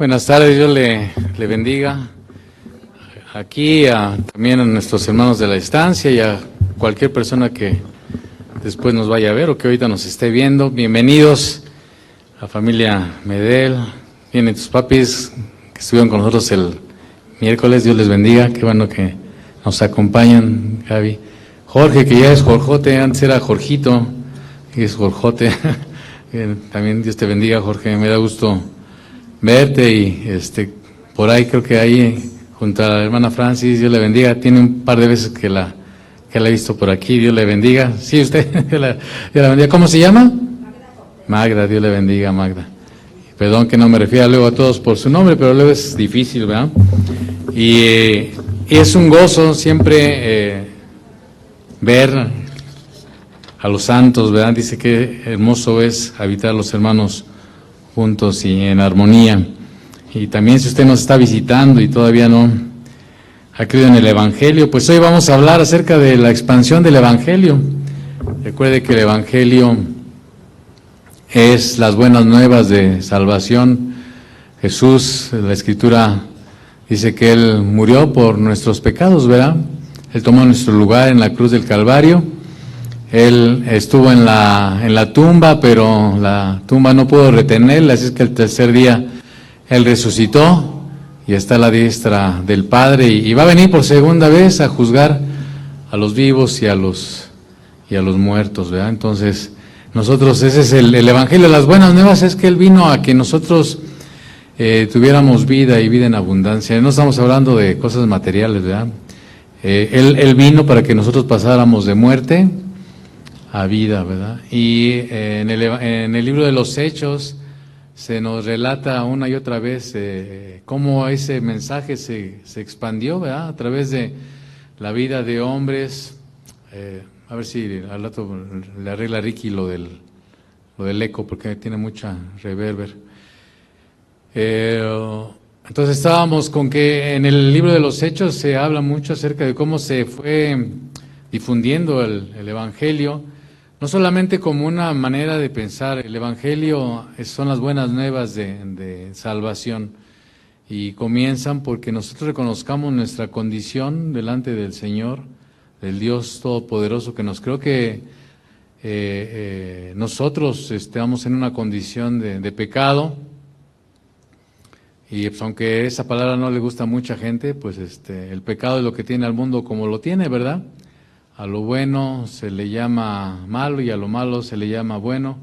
Buenas tardes, Dios le bendiga. Aquí también a nuestros hermanos de la estancia y a cualquier persona que después nos vaya a ver o que ahorita nos esté viendo. Bienvenidos a familia Medel. Vienen tus papis que estuvieron con nosotros el miércoles. Dios les bendiga. Qué bueno que nos acompañan, Gaby. Jorge, que ya es Jorjote, antes era Jorgito, y es Jorjote. También Dios te bendiga, Jorge. Me da gusto verte y por ahí creo que ahí junto a la hermana Francis, Dios le bendiga. Tiene un par de veces que la he visto por aquí. Dios le bendiga. Sí, usted, Dios le bendiga. ¿Cómo se llama? Magda. Dios le bendiga, Magda. Perdón que no me refiera luego a todos por su nombre, pero luego es difícil, ¿verdad? Y es un gozo siempre ver a los santos, ¿verdad? Dice que hermoso es habitar los hermanos juntos y en armonía. Y también si usted nos está visitando y todavía no ha creído en el Evangelio, pues hoy vamos a hablar acerca de la expansión del Evangelio. Recuerde que el Evangelio es las buenas nuevas de salvación. Jesús, la Escritura dice que Él murió por nuestros pecados, ¿verdad? Él tomó nuestro lugar en la cruz del Calvario. Él estuvo en la tumba, pero la tumba no pudo retenerle, así es que el tercer día Él resucitó y está a la diestra del Padre y va a venir por segunda vez a juzgar a los vivos y a los muertos, ¿verdad? Entonces, nosotros, ese es el Evangelio de las buenas nuevas, es que Él vino a que nosotros tuviéramos vida y vida en abundancia. No estamos hablando de cosas materiales, ¿verdad? Él vino para que nosotros pasáramos de muerte a vida, ¿verdad? Y en el libro de los Hechos se nos relata una y otra vez cómo ese mensaje se expandió, ¿verdad? A través de la vida de hombres. A ver si al rato le arregla a Ricky lo del eco, porque tiene mucha reverber. Entonces estábamos con que en el libro de los Hechos se habla mucho acerca de cómo se fue difundiendo el Evangelio. No solamente como una manera de pensar, el Evangelio son las buenas nuevas de salvación y comienzan porque nosotros reconozcamos nuestra condición delante del Señor, del Dios Todopoderoso que nos creó, que nosotros estamos en una condición de pecado y pues, aunque esa palabra no le gusta a mucha gente, pues el pecado es lo que tiene al mundo como lo tiene, ¿verdad? A lo bueno se le llama malo y a lo malo se le llama bueno.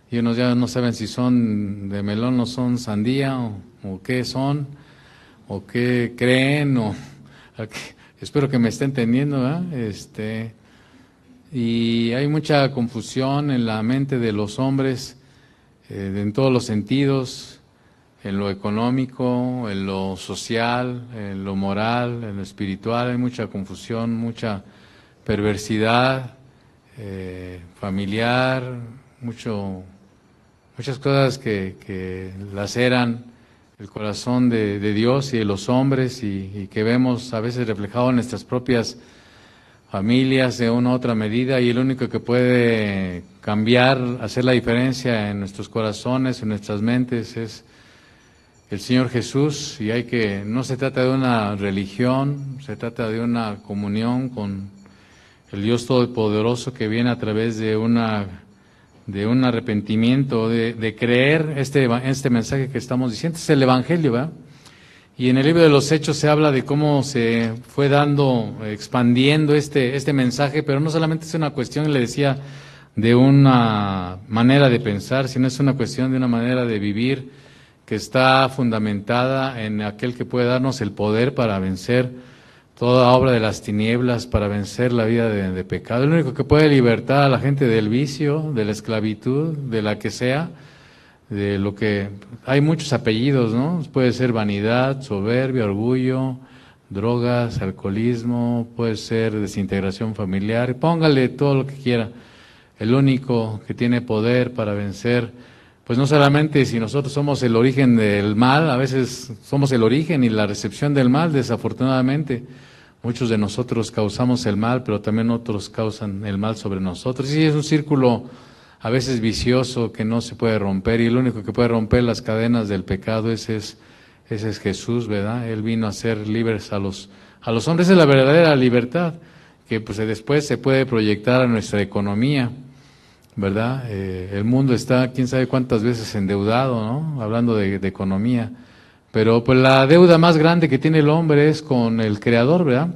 Y unos ya no saben si son de melón o son sandía o qué son, o qué creen, espero que me esté entendiendo, ¿verdad? Y hay mucha confusión en la mente de los hombres en todos los sentidos, en lo económico, en lo social, en lo moral, en lo espiritual. Hay mucha confusión, mucha perversidad familiar, muchas cosas que laceran el corazón de Dios y de los hombres y que vemos a veces reflejado en nuestras propias familias de una u otra medida, y el único que puede cambiar, hacer la diferencia en nuestros corazones, en nuestras mentes, es el Señor Jesús. Y no se trata de una religión, se trata de una comunión con el Dios Todopoderoso que viene a través de un arrepentimiento, de creer este mensaje que estamos diciendo. Es el Evangelio, ¿verdad? Y en el libro de los Hechos se habla de cómo se fue expandiendo este mensaje, pero no solamente es una cuestión, le decía, de una manera de pensar, sino es una cuestión de una manera de vivir que está fundamentada en aquel que puede darnos el poder para vencer toda obra de las tinieblas, para vencer la vida de pecado. El único que puede libertar a la gente del vicio, de la esclavitud, de la que sea, de lo que... Hay muchos apellidos, ¿no? Puede ser vanidad, soberbia, orgullo, drogas, alcoholismo, puede ser desintegración familiar, póngale todo lo que quiera. El único que tiene poder para vencer, pues no solamente si nosotros somos el origen del mal, a veces somos el origen y la recepción del mal, desafortunadamente. Muchos de nosotros causamos el mal, pero también otros causan el mal sobre nosotros. Y es un círculo a veces vicioso que no se puede romper, y el único que puede romper las cadenas del pecado es Ese es Jesús, ¿verdad? Él vino a hacer libres a los hombres. Esa es la verdadera libertad, que pues después se puede proyectar a nuestra economía, ¿verdad? El mundo está quién sabe cuántas veces endeudado, ¿no? Hablando de economía. Pero pues la deuda más grande que tiene el hombre es con el Creador, ¿verdad?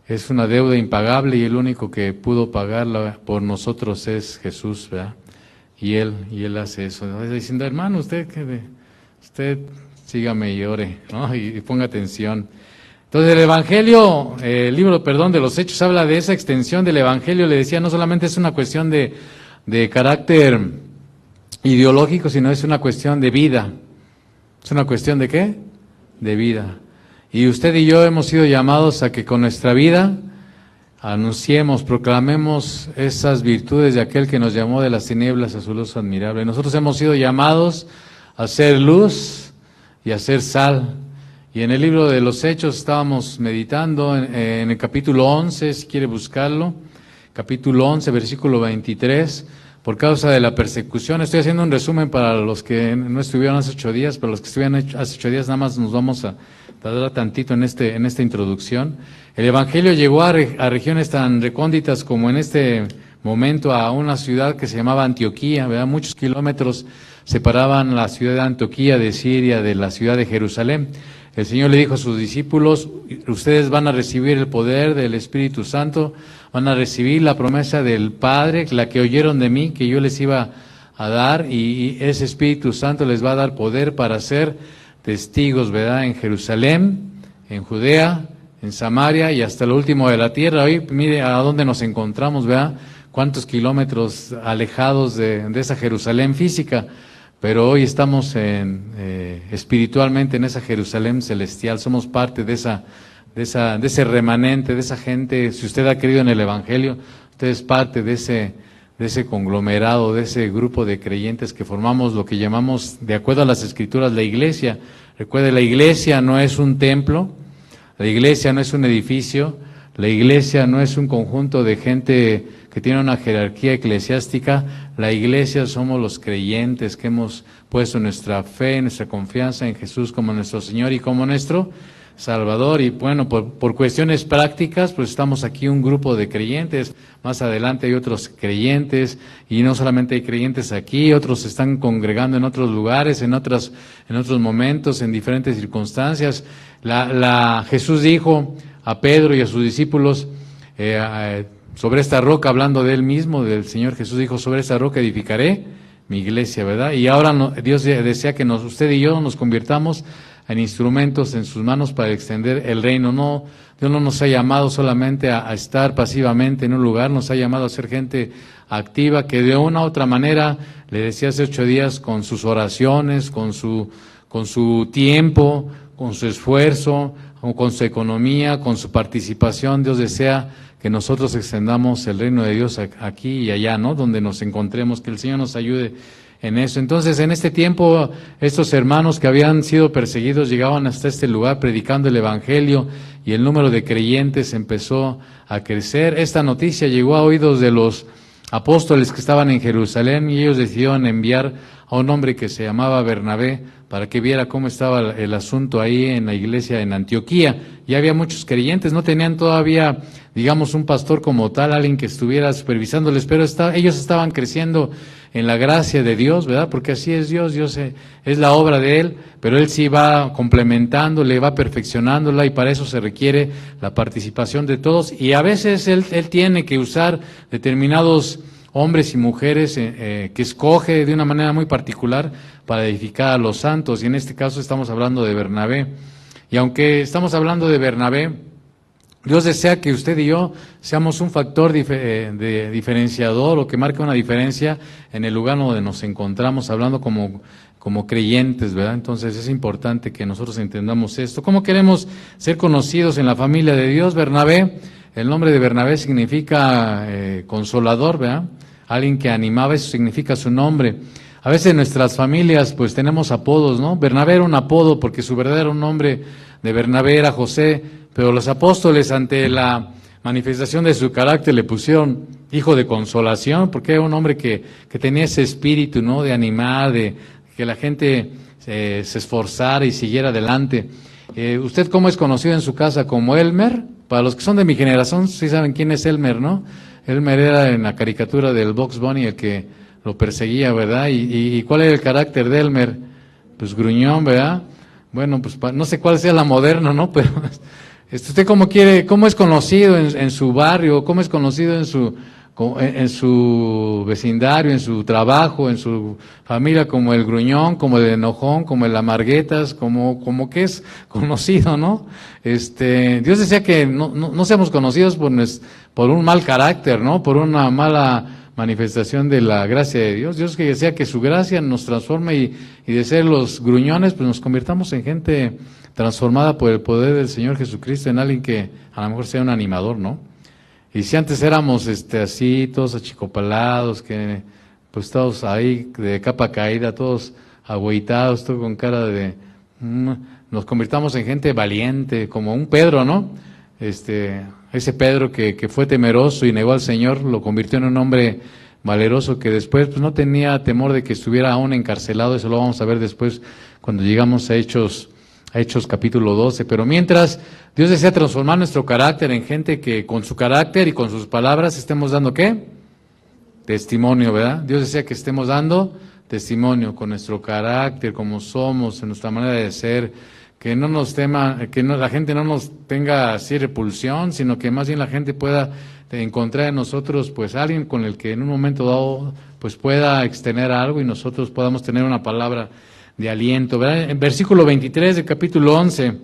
Es una deuda impagable y el único que pudo pagarla por nosotros es Jesús, ¿verdad? Y Él hace eso, ¿no? Diciendo, hermano, usted sígame y ore, ¿no? Y ponga atención. Entonces el Evangelio, el libro, de los Hechos habla de esa extensión del Evangelio. Le decía, no solamente es una cuestión de carácter ideológico, sino es una cuestión de vida. ¿Es una cuestión de qué? De vida. Y usted y yo hemos sido llamados a que con nuestra vida anunciemos, proclamemos esas virtudes de aquel que nos llamó de las tinieblas a su luz admirable. Nosotros hemos sido llamados a ser luz y a ser sal. Y en el libro de los Hechos estábamos meditando en el capítulo 11, si quiere buscarlo, capítulo 11, versículo 23, por causa de la persecución. Estoy haciendo un resumen para los que no estuvieron hace 8 días, pero los que estuvieron hace 8 días nada más nos vamos a tardar tantito en esta introducción. El Evangelio llegó a regiones tan recónditas como en este momento a una ciudad que se llamaba Antioquía, ¿verdad? Muchos kilómetros separaban la ciudad de Antioquía de Siria de la ciudad de Jerusalén. El Señor le dijo a sus discípulos, ustedes van a recibir el poder del Espíritu Santo, van a recibir la promesa del Padre, la que oyeron de mí, que yo les iba a dar, y ese Espíritu Santo les va a dar poder para ser testigos, ¿verdad? En Jerusalén, en Judea, en Samaria y hasta lo último de la tierra. Hoy mire a dónde nos encontramos, ¿verdad? Cuántos kilómetros alejados de esa Jerusalén física. Pero hoy estamos espiritualmente en esa Jerusalén celestial, somos parte de ese remanente, de esa gente. Si usted ha creído en el Evangelio, usted es parte de ese conglomerado, de ese grupo de creyentes que formamos lo que llamamos, de acuerdo a las Escrituras, la iglesia. Recuerde, la iglesia no es un templo, la iglesia no es un edificio, la iglesia no es un conjunto de gente que tiene una jerarquía eclesiástica. La iglesia somos los creyentes que hemos puesto nuestra fe, nuestra confianza en Jesús como nuestro Señor y como nuestro Salvador. Y bueno, por cuestiones prácticas, pues estamos aquí un grupo de creyentes. Más adelante hay otros creyentes, y no solamente hay creyentes aquí, otros se están congregando en otros lugares, en otros momentos, en diferentes circunstancias. Jesús dijo a Pedro y a sus discípulos, sobre esta roca, hablando de él mismo, del Señor Jesús, dijo, sobre esta roca edificaré mi iglesia, ¿verdad? Y ahora Dios desea que usted y yo nos convirtamos en instrumentos en sus manos para extender el reino. No, Dios no nos ha llamado solamente a estar pasivamente en un lugar, nos ha llamado a ser gente activa, que de una u otra manera, le decía hace 8 días, con sus oraciones, con su tiempo, con su esfuerzo, con su economía, con su participación, Dios desea que nosotros extendamos el reino de Dios aquí y allá, ¿no? Donde nos encontremos, que el Señor nos ayude en eso. Entonces, en este tiempo, estos hermanos que habían sido perseguidos llegaban hasta este lugar predicando el Evangelio, y el número de creyentes empezó a crecer. Esta noticia llegó a oídos de los apóstoles que estaban en Jerusalén, y ellos decidieron enviar a un hombre que se llamaba Bernabé para que viera cómo estaba el asunto ahí en la iglesia en Antioquía. Ya había muchos creyentes, no tenían todavía, digamos, un pastor como tal, alguien que estuviera supervisándoles, pero ellos estaban creciendo en la gracia de Dios, ¿verdad? Porque así es Dios, es la obra de Él, pero Él sí va complementándola, va perfeccionándola, y para eso se requiere la participación de todos, y a veces Él tiene que usar determinados hombres y mujeres que escoge de una manera muy particular para edificar a los santos, y en este caso estamos hablando de Bernabé. Y aunque estamos hablando de Bernabé, Dios desea que usted y yo seamos un factor de diferenciador, o que marque una diferencia en el lugar donde nos encontramos, hablando como creyentes, ¿verdad? Entonces es importante que nosotros entendamos esto. ¿Cómo queremos ser conocidos en la familia de Dios? Bernabé, el nombre de Bernabé significa consolador, ¿verdad? Alguien que animaba, eso significa su nombre. A veces en nuestras familias pues tenemos apodos, ¿no? Bernabé era un apodo porque su verdadero nombre de Bernabé era José, pero los apóstoles, ante la manifestación de su carácter, le pusieron hijo de consolación, porque era un hombre que tenía ese espíritu, ¿no? De animar, de que la gente se esforzara y siguiera adelante. ¿Usted cómo es conocido en su casa? ¿Como Elmer? Para los que son de mi generación, sí saben quién es Elmer, ¿no? Elmer era en la caricatura del Bugs Bunny el que lo perseguía, ¿verdad? ¿Y cuál era el carácter de Elmer? Pues gruñón, ¿verdad? Bueno, pues no sé cuál sea la moderna, ¿no? Pero ¿usted cómo es conocido en su barrio? ¿Cómo es conocido en su vecindario, en su trabajo, en su familia? Como el gruñón, como el enojón, como el amarguetas, como que es conocido, ¿no? Dios decía que no seamos conocidos por un mal carácter, ¿no? Por una mala manifestación de la gracia de Dios. Dios que decía que su gracia nos transforme y de ser los gruñones, pues nos convirtamos en gente transformada por el poder del Señor Jesucristo, en alguien que a lo mejor sea un animador, ¿no? Y si antes éramos así, todos achicopalados, que pues todos ahí de capa caída, todos agüitados, todos con cara nos convirtamos en gente valiente, como un Pedro, ¿no? Ese Pedro que fue temeroso y negó al Señor, lo convirtió en un hombre valeroso que después pues no tenía temor de que estuviera aún encarcelado. Eso lo vamos a ver después cuando llegamos a Hechos capítulo 12, pero mientras Dios desea transformar nuestro carácter en gente que con su carácter y con sus palabras estemos dando ¿qué? Testimonio, ¿verdad? Dios desea que estemos dando testimonio con nuestro carácter, como somos, en nuestra manera de ser, que la gente no nos tenga así repulsión, sino que más bien la gente pueda encontrar en nosotros pues alguien con el que en un momento dado pues pueda extender algo y nosotros podamos tener una palabra de aliento, ¿verdad? En versículo 23 del capítulo 11,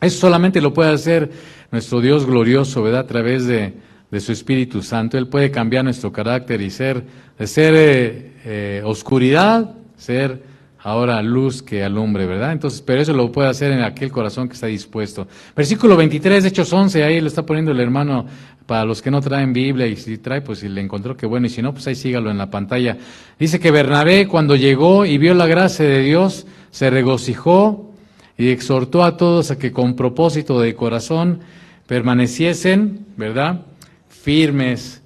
eso solamente lo puede hacer nuestro Dios glorioso, ¿verdad? A través de su Espíritu Santo. Él puede cambiar nuestro carácter y de ser oscuridad, ser ahora luz que alumbre, ¿verdad? Entonces, pero eso lo puede hacer en aquel corazón que está dispuesto. Versículo 23 de Hechos 11, ahí lo está poniendo el hermano para los que no traen Biblia, y si trae, pues si le encontró, qué bueno, y si no, pues ahí sígalo en la pantalla. Dice que Bernabé, cuando llegó y vio la gracia de Dios, se regocijó y exhortó a todos a que con propósito de corazón permaneciesen, ¿verdad?, firmes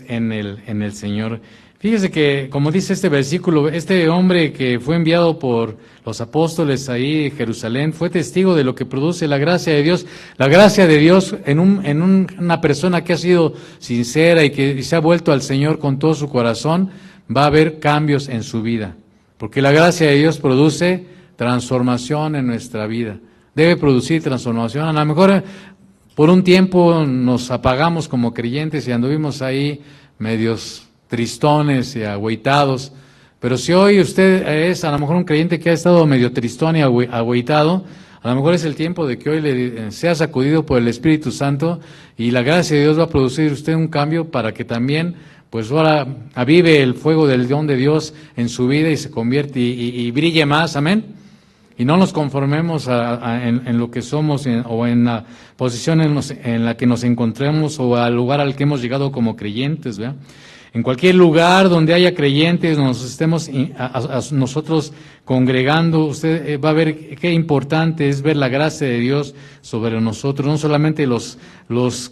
en el Señor. Fíjese que, como dice este versículo, este hombre que fue enviado por los apóstoles ahí en Jerusalén fue testigo de lo que produce la gracia de Dios. La gracia de Dios en una persona que ha sido sincera y que se ha vuelto al Señor con todo su corazón, va a haber cambios en su vida. Porque la gracia de Dios produce transformación en nuestra vida. Debe producir transformación. A lo mejor por un tiempo nos apagamos como creyentes y anduvimos ahí medios tristones y agüitados, pero si hoy usted es a lo mejor un creyente que ha estado medio tristón y agüitado, a lo mejor es el tiempo de que hoy sea sacudido por el Espíritu Santo y la gracia de Dios va a producir usted un cambio para que también pues ahora avive el fuego del don de Dios en su vida y se convierte y brille más, amén. Y no nos conformemos en lo que somos o en la posición en la que nos encontremos o al lugar al que hemos llegado como creyentes, ¿verdad? En cualquier lugar donde haya creyentes, nos estemos nosotros congregando, usted va a ver qué importante es ver la gracia de Dios sobre nosotros. No solamente los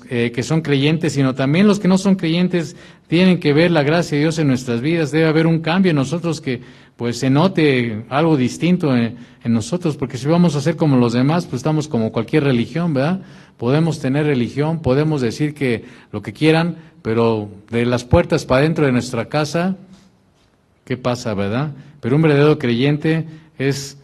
que son creyentes, sino también los que no son creyentes tienen que ver la gracia de Dios en nuestras vidas. Debe haber un cambio en nosotros que pues se note algo distinto en nosotros, porque si vamos a ser como los demás, pues estamos como cualquier religión, ¿verdad? Podemos tener religión, podemos decir que lo que quieran, pero de las puertas para dentro de nuestra casa, ¿qué pasa, verdad? Pero un verdadero creyente es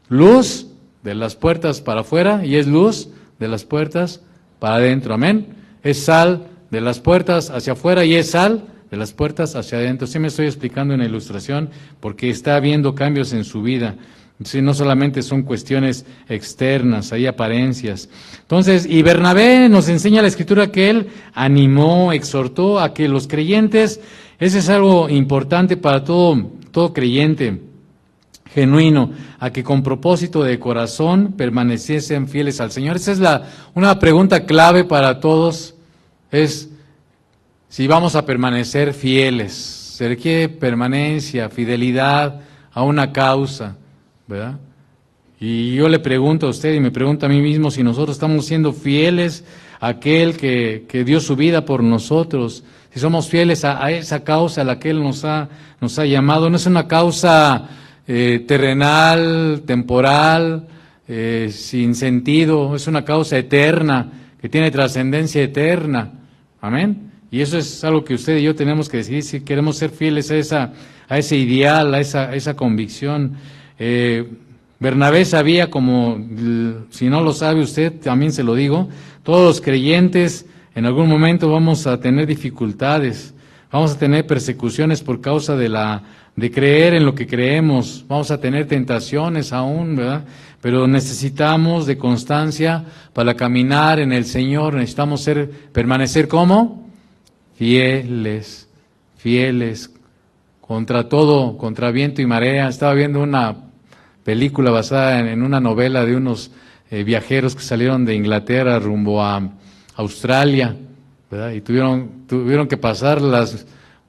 luz de las puertas para afuera y es luz de las puertas para adentro, amén. Es sal de las puertas hacia afuera y es sal de las puertas hacia adentro. Sí me estoy explicando en la ilustración porque está habiendo cambios en su vida. Sí, no solamente son cuestiones externas, hay apariencias. Entonces, y Bernabé nos enseña la Escritura que él animó, exhortó a que los creyentes, ese es algo importante para todo creyente genuino, a que con propósito de corazón permaneciesen fieles al Señor. Esa es una pregunta clave para todos, es si vamos a permanecer fieles. Se requiere permanencia, fidelidad a una causa, ¿verdad? Y yo le pregunto a usted y me pregunto a mí mismo si nosotros estamos siendo fieles a aquel que dio su vida por nosotros, si somos fieles a esa causa a la que Él nos ha llamado. No es una causa terrenal, temporal, sin sentido, es una causa eterna, que tiene trascendencia eterna. Amén. Y eso es algo que usted y yo tenemos que decidir si queremos ser fieles a ese ideal, a esa convicción. Bernabé sabía, como si no lo sabe usted, también se lo digo, todos los creyentes en algún momento vamos a tener dificultades, vamos a tener persecuciones por causa de creer en lo que creemos, vamos a tener tentaciones aún, ¿verdad? Pero necesitamos de constancia para caminar en el Señor, necesitamos permanecer ¿cómo? Fieles, contra todo, contra viento y marea. Estaba viendo una película basada en una novela de unos viajeros que salieron de Inglaterra rumbo a Australia, ¿verdad? Y tuvieron que pasar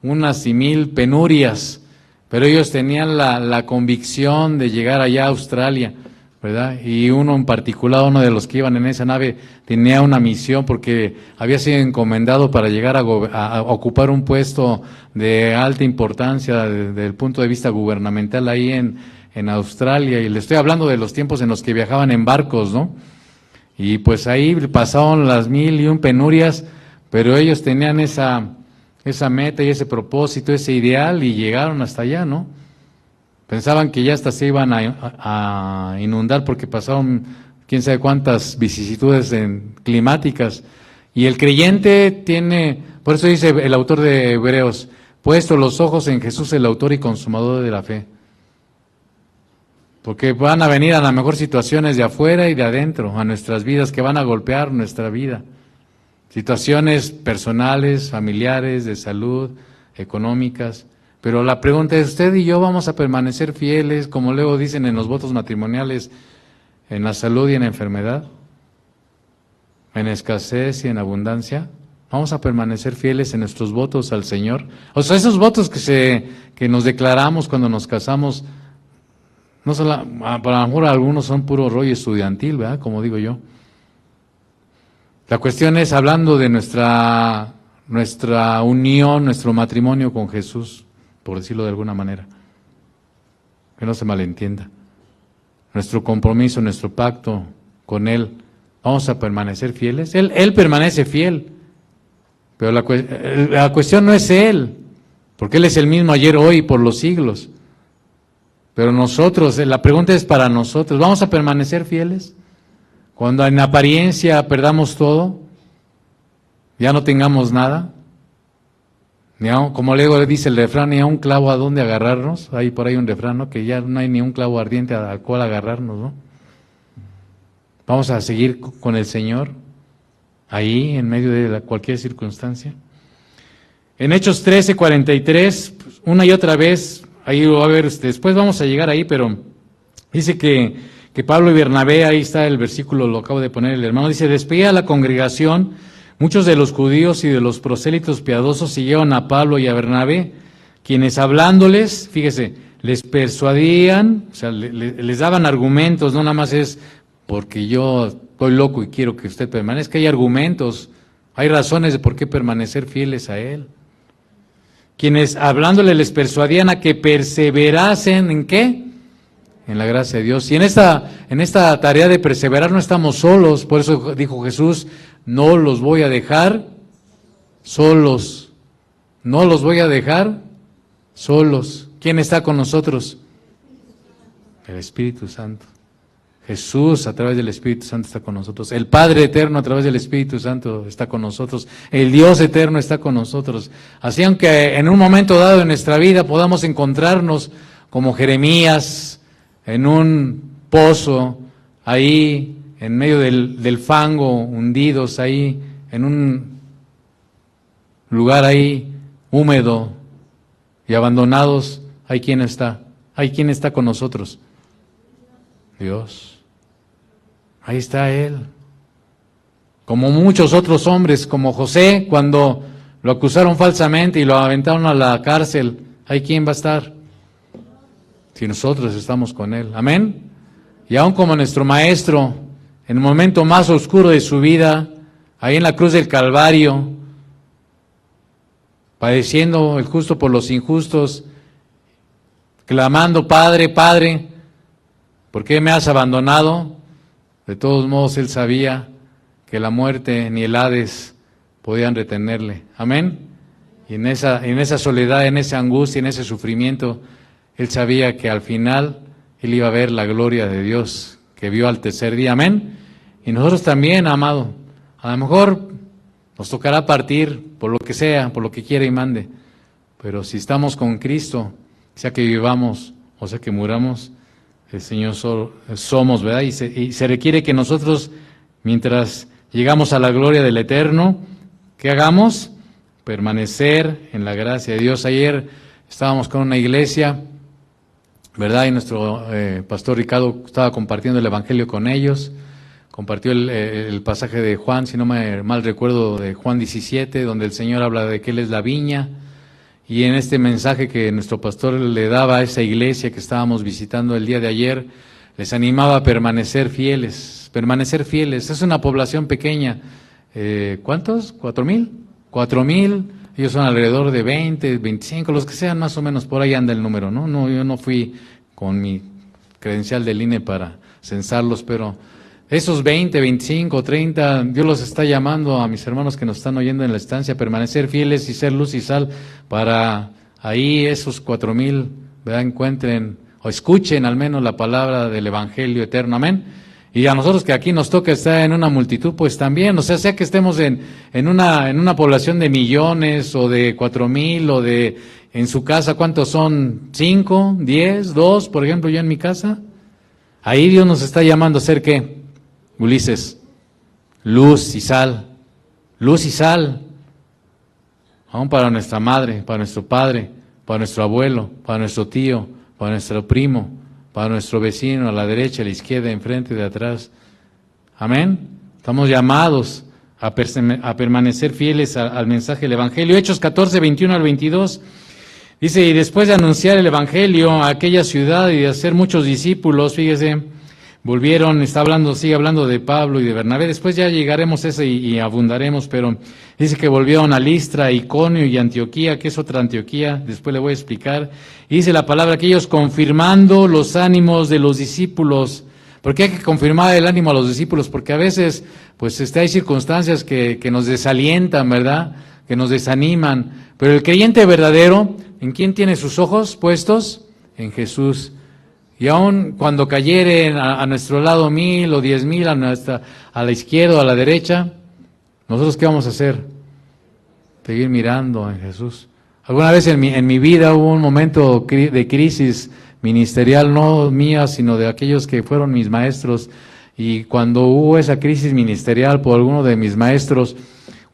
unas y mil penurias, pero ellos tenían la convicción de llegar allá a Australia, ¿verdad? Y uno en particular, uno de los que iban en esa nave, tenía una misión porque había sido encomendado para llegar a ocupar un puesto de alta importancia desde el punto de vista gubernamental ahí en Australia. Y le estoy hablando de los tiempos en los que viajaban en barcos, ¿no? Y pues ahí pasaron las 1001 penurias, pero ellos tenían esa meta y ese propósito, ese ideal, y llegaron hasta allá, ¿no? Pensaban que ya hasta se iban a inundar porque pasaron quién sabe cuántas vicisitudes climáticas. Y el creyente tiene, por eso dice el autor de Hebreos, puesto los ojos en Jesús, el autor y consumador de la fe. Porque van a venir a lo mejor situaciones de afuera y de adentro, a nuestras vidas, que van a golpear nuestra vida. Situaciones personales, familiares, de salud, económicas. Pero la pregunta es, ¿usted y yo vamos a permanecer fieles, como luego dicen en los votos matrimoniales, en la salud y en la enfermedad? ¿En escasez y en abundancia? ¿Vamos a permanecer fieles en nuestros votos al Señor? O sea, esos votos que nos declaramos cuando nos casamos, no solo, para lo mejor algunos son puro rollo estudiantil, ¿verdad? Como digo yo. La cuestión es hablando de nuestra unión, nuestro matrimonio con Jesús, por decirlo de alguna manera. Que no se malentienda. Nuestro compromiso, nuestro pacto con Él, ¿vamos a permanecer fieles? Él permanece fiel, pero la cuestión no es Él, porque Él es el mismo ayer, hoy y por los siglos. Pero nosotros, la pregunta es para nosotros, ¿vamos a permanecer fieles? Cuando en apariencia perdamos todo, ya no tengamos nada, como luego dice el refrán, ni a un clavo a dónde agarrarnos, hay por ahí un refrán, ¿no? Que ya no hay ni un clavo ardiente al cual agarrarnos, ¿no? Vamos a seguir con el Señor, ahí en medio de cualquier circunstancia. En Hechos 13:43, una y otra vez, ahí va a ver, después vamos a llegar ahí, pero dice que Pablo y Bernabé, ahí está el versículo, lo acabo de poner el hermano, dice, despedida la congregación, muchos de los judíos y de los prosélitos piadosos siguieron a Pablo y a Bernabé, quienes hablándoles, fíjese, les persuadían, o sea, les daban argumentos, no nada más es porque yo estoy loco y quiero que usted permanezca, hay argumentos, hay razones de por qué permanecer fieles a Él. Quienes hablándoles les persuadían a que perseverasen, ¿en qué? En la gracia de Dios. Y en esta tarea de perseverar no estamos solos, por eso dijo Jesús, no los voy a dejar solos, no los voy a dejar solos. ¿Quién está con nosotros? El Espíritu Santo. Jesús a través del Espíritu Santo está con nosotros. El Padre Eterno a través del Espíritu Santo está con nosotros. El Dios Eterno está con nosotros. Así aunque en un momento dado en nuestra vida podamos encontrarnos como Jeremías, en un pozo, ahí, en medio del fango, hundidos ahí, en un lugar ahí húmedo y abandonados, ¿hay quién está? ¿Hay quién está con nosotros? Dios. Ahí está Él. Como muchos otros hombres, como José, cuando lo acusaron falsamente y lo aventaron a la cárcel, ¿hay quién va a estar? Si nosotros estamos con Él. Amén. Y aún como nuestro Maestro, en el momento más oscuro de su vida, ahí en la cruz del Calvario, padeciendo el justo por los injustos, clamando, Padre, Padre, ¿por qué me has abandonado? De todos modos, él sabía que la muerte ni el Hades podían retenerle. Amén. Y en esa soledad, en esa angustia, en ese sufrimiento, él sabía que al final él iba a ver la gloria de Dios que vio al tercer día. Amén. Y nosotros también, amado, a lo mejor nos tocará partir por lo que sea, por lo que quiera y mande. Pero si estamos con Cristo, sea que vivamos o sea que muramos, el Señor somos, ¿verdad? Y se requiere que nosotros, mientras llegamos a la gloria del Eterno, ¿qué hagamos? Permanecer en la gracia de Dios. Ayer estábamos con una iglesia, ¿verdad? Y nuestro pastor Ricardo estaba compartiendo el Evangelio con ellos. Compartió el pasaje de Juan, si no me mal recuerdo, de Juan 17, donde el Señor habla de que Él es la viña. Y en este mensaje que nuestro pastor le daba a esa iglesia que estábamos visitando el día de ayer, les animaba a permanecer fieles. Permanecer fieles. Es una población pequeña. ¿Cuántos? ¿4,000? 4,000. Ellos son alrededor de 20, 25, los que sean, más o menos por ahí anda el número, ¿no? No, yo no fui con mi credencial del INE para censarlos, pero esos 20, 25, 30, Dios los está llamando a mis hermanos que nos están oyendo en la estancia a permanecer fieles y ser luz y sal para ahí esos 4,000, ¿verdad? Encuentren o escuchen al menos la palabra del Evangelio eterno. Amén. Y a nosotros que aquí nos toca estar en una multitud, pues también, o sea que estemos en una población de millones o de 4,000 o de, en su casa, ¿cuántos son? 5, 10, 2, por ejemplo, yo en mi casa. Ahí Dios nos está llamando a ser ¿qué? Ulises, luz y sal, aún para nuestra madre, para nuestro padre, para nuestro abuelo, para nuestro tío, para nuestro primo, para nuestro vecino, a la derecha, a la izquierda, enfrente, de atrás. Amén. Estamos llamados a permanecer fieles al mensaje del Evangelio. Hechos 14, 21 al 22. Dice, y después de anunciar el Evangelio a aquella ciudad y de hacer muchos discípulos, fíjese, volvieron, sigue hablando de Pablo y de Bernabé, después ya llegaremos a ese y abundaremos, pero dice que volvieron a Listra, Iconio y Antioquía, que es otra Antioquía, después le voy a explicar, y dice la palabra que ellos confirmando los ánimos de los discípulos. ¿Por qué hay que confirmar el ánimo a los discípulos? Porque a veces pues hay circunstancias que nos desalientan, ¿verdad? Que nos desaniman, pero el creyente verdadero, ¿en quién tiene sus ojos puestos? En Jesús. Y aun cuando cayeren a nuestro lado 1,000 o 10,000 a la izquierda o a la derecha, ¿nosotros qué vamos a hacer? Seguir mirando en Jesús. Alguna vez en mi vida hubo un momento de crisis ministerial, no mía, sino de aquellos que fueron mis maestros. Y cuando hubo esa crisis ministerial por alguno de mis maestros,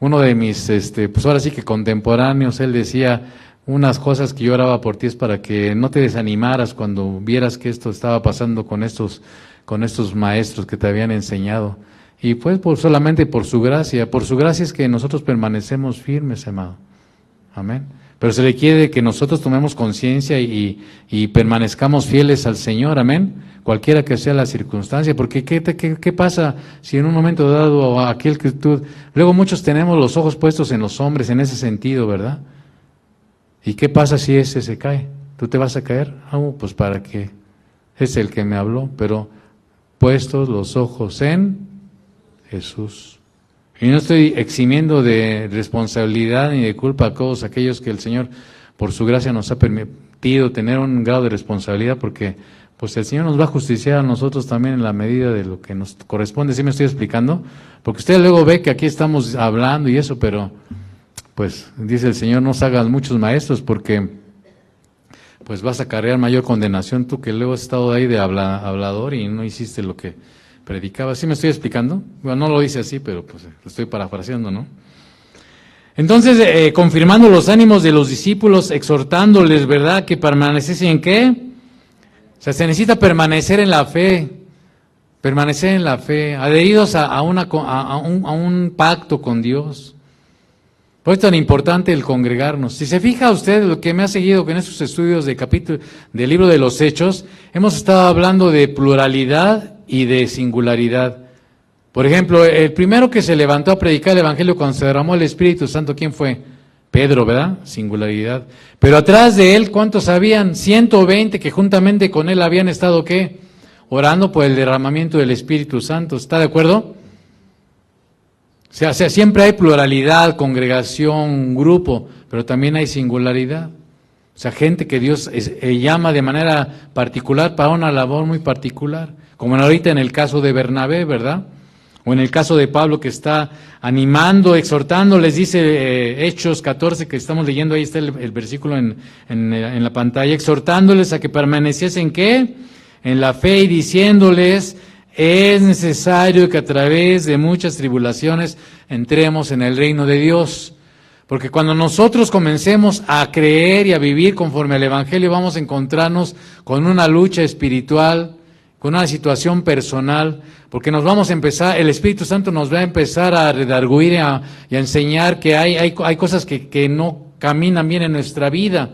uno de mis, pues ahora sí que contemporáneos, él decía, unas cosas que yo oraba por ti es para que no te desanimaras cuando vieras que esto estaba pasando con estos maestros que te habían enseñado. Y pues solamente por su gracia es que nosotros permanecemos firmes, amado. Amén. Pero se requiere que nosotros tomemos conciencia y permanezcamos fieles al Señor, amén. Cualquiera que sea la circunstancia, porque ¿qué pasa si en un momento dado aquel que tú... Luego muchos tenemos los ojos puestos en los hombres en ese sentido, ¿verdad? ¿Y qué pasa si ese se cae? ¿Tú te vas a caer? Pues para qué. Es el que me habló, pero puestos los ojos en Jesús. Y no estoy eximiendo de responsabilidad ni de culpa a todos aquellos que el Señor, por su gracia, nos ha permitido tener un grado de responsabilidad, porque pues el Señor nos va a justiciar a nosotros también en la medida de lo que nos corresponde. ¿Sí me estoy explicando? Porque usted luego ve que aquí estamos hablando y eso, pero... pues dice el Señor, no hagas muchos maestros porque pues vas a acarrear mayor condenación tú que luego has estado ahí de hablador y no hiciste lo que predicabas. ¿Sí me estoy explicando? Bueno, no lo dice así, pero pues lo estoy parafraseando, ¿no? Entonces, confirmando los ánimos de los discípulos, exhortándoles, ¿verdad?, que permaneciesen ¿en qué? O sea, se necesita permanecer en la fe, adheridos a un pacto con Dios. Por eso es tan importante el congregarnos. Si se fija usted, lo que me ha seguido en estos estudios del libro de los Hechos, hemos estado hablando de pluralidad y de singularidad. Por ejemplo, el primero que se levantó a predicar el Evangelio cuando se derramó el Espíritu Santo, ¿quién fue? Pedro, ¿verdad? Singularidad. Pero atrás de él, ¿cuántos habían? 120 que juntamente con él habían estado, ¿qué? Orando por el derramamiento del Espíritu Santo. ¿Está de acuerdo? O sea, siempre hay pluralidad, congregación, grupo, pero también hay singularidad. O sea, gente que Dios llama de manera particular para una labor muy particular. Como ahorita en el caso de Bernabé, ¿verdad? O en el caso de Pablo que está animando, exhortando, les dice Hechos 14 que estamos leyendo, ahí está el versículo en la pantalla, exhortándoles a que permaneciesen, ¿qué? En la fe y diciéndoles, es necesario que a través de muchas tribulaciones entremos en el reino de Dios. Porque cuando nosotros comencemos a creer y a vivir conforme al Evangelio, vamos a encontrarnos con una lucha espiritual, con una situación personal, porque nos vamos a empezar, el Espíritu Santo nos va a empezar a redarguir y a enseñar que hay cosas que no caminan bien en nuestra vida.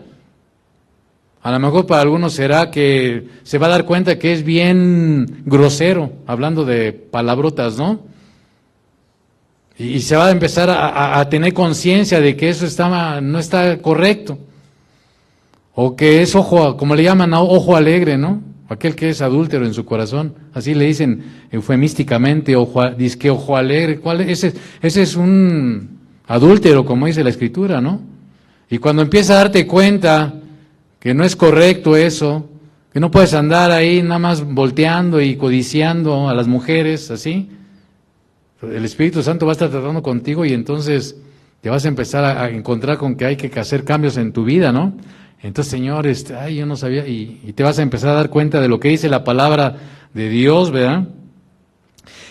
A lo mejor para algunos será que se va a dar cuenta que es bien grosero, hablando de palabrotas, ¿no? Y se va a empezar a tener conciencia de que eso no está correcto. O que es ojo, como le llaman, ojo alegre, ¿no? Aquel que es adúltero en su corazón, así le dicen eufemísticamente, dizque ojo alegre. Ese es un adúltero, como dice la Escritura, ¿no? Y cuando empieza a darte cuenta que no es correcto eso, que no puedes andar ahí nada más volteando y codiciando a las mujeres, así, el Espíritu Santo va a estar tratando contigo y entonces te vas a empezar a encontrar con que hay que hacer cambios en tu vida, ¿no? Entonces, Señor, yo no sabía, y te vas a empezar a dar cuenta de lo que dice la palabra de Dios, ¿verdad?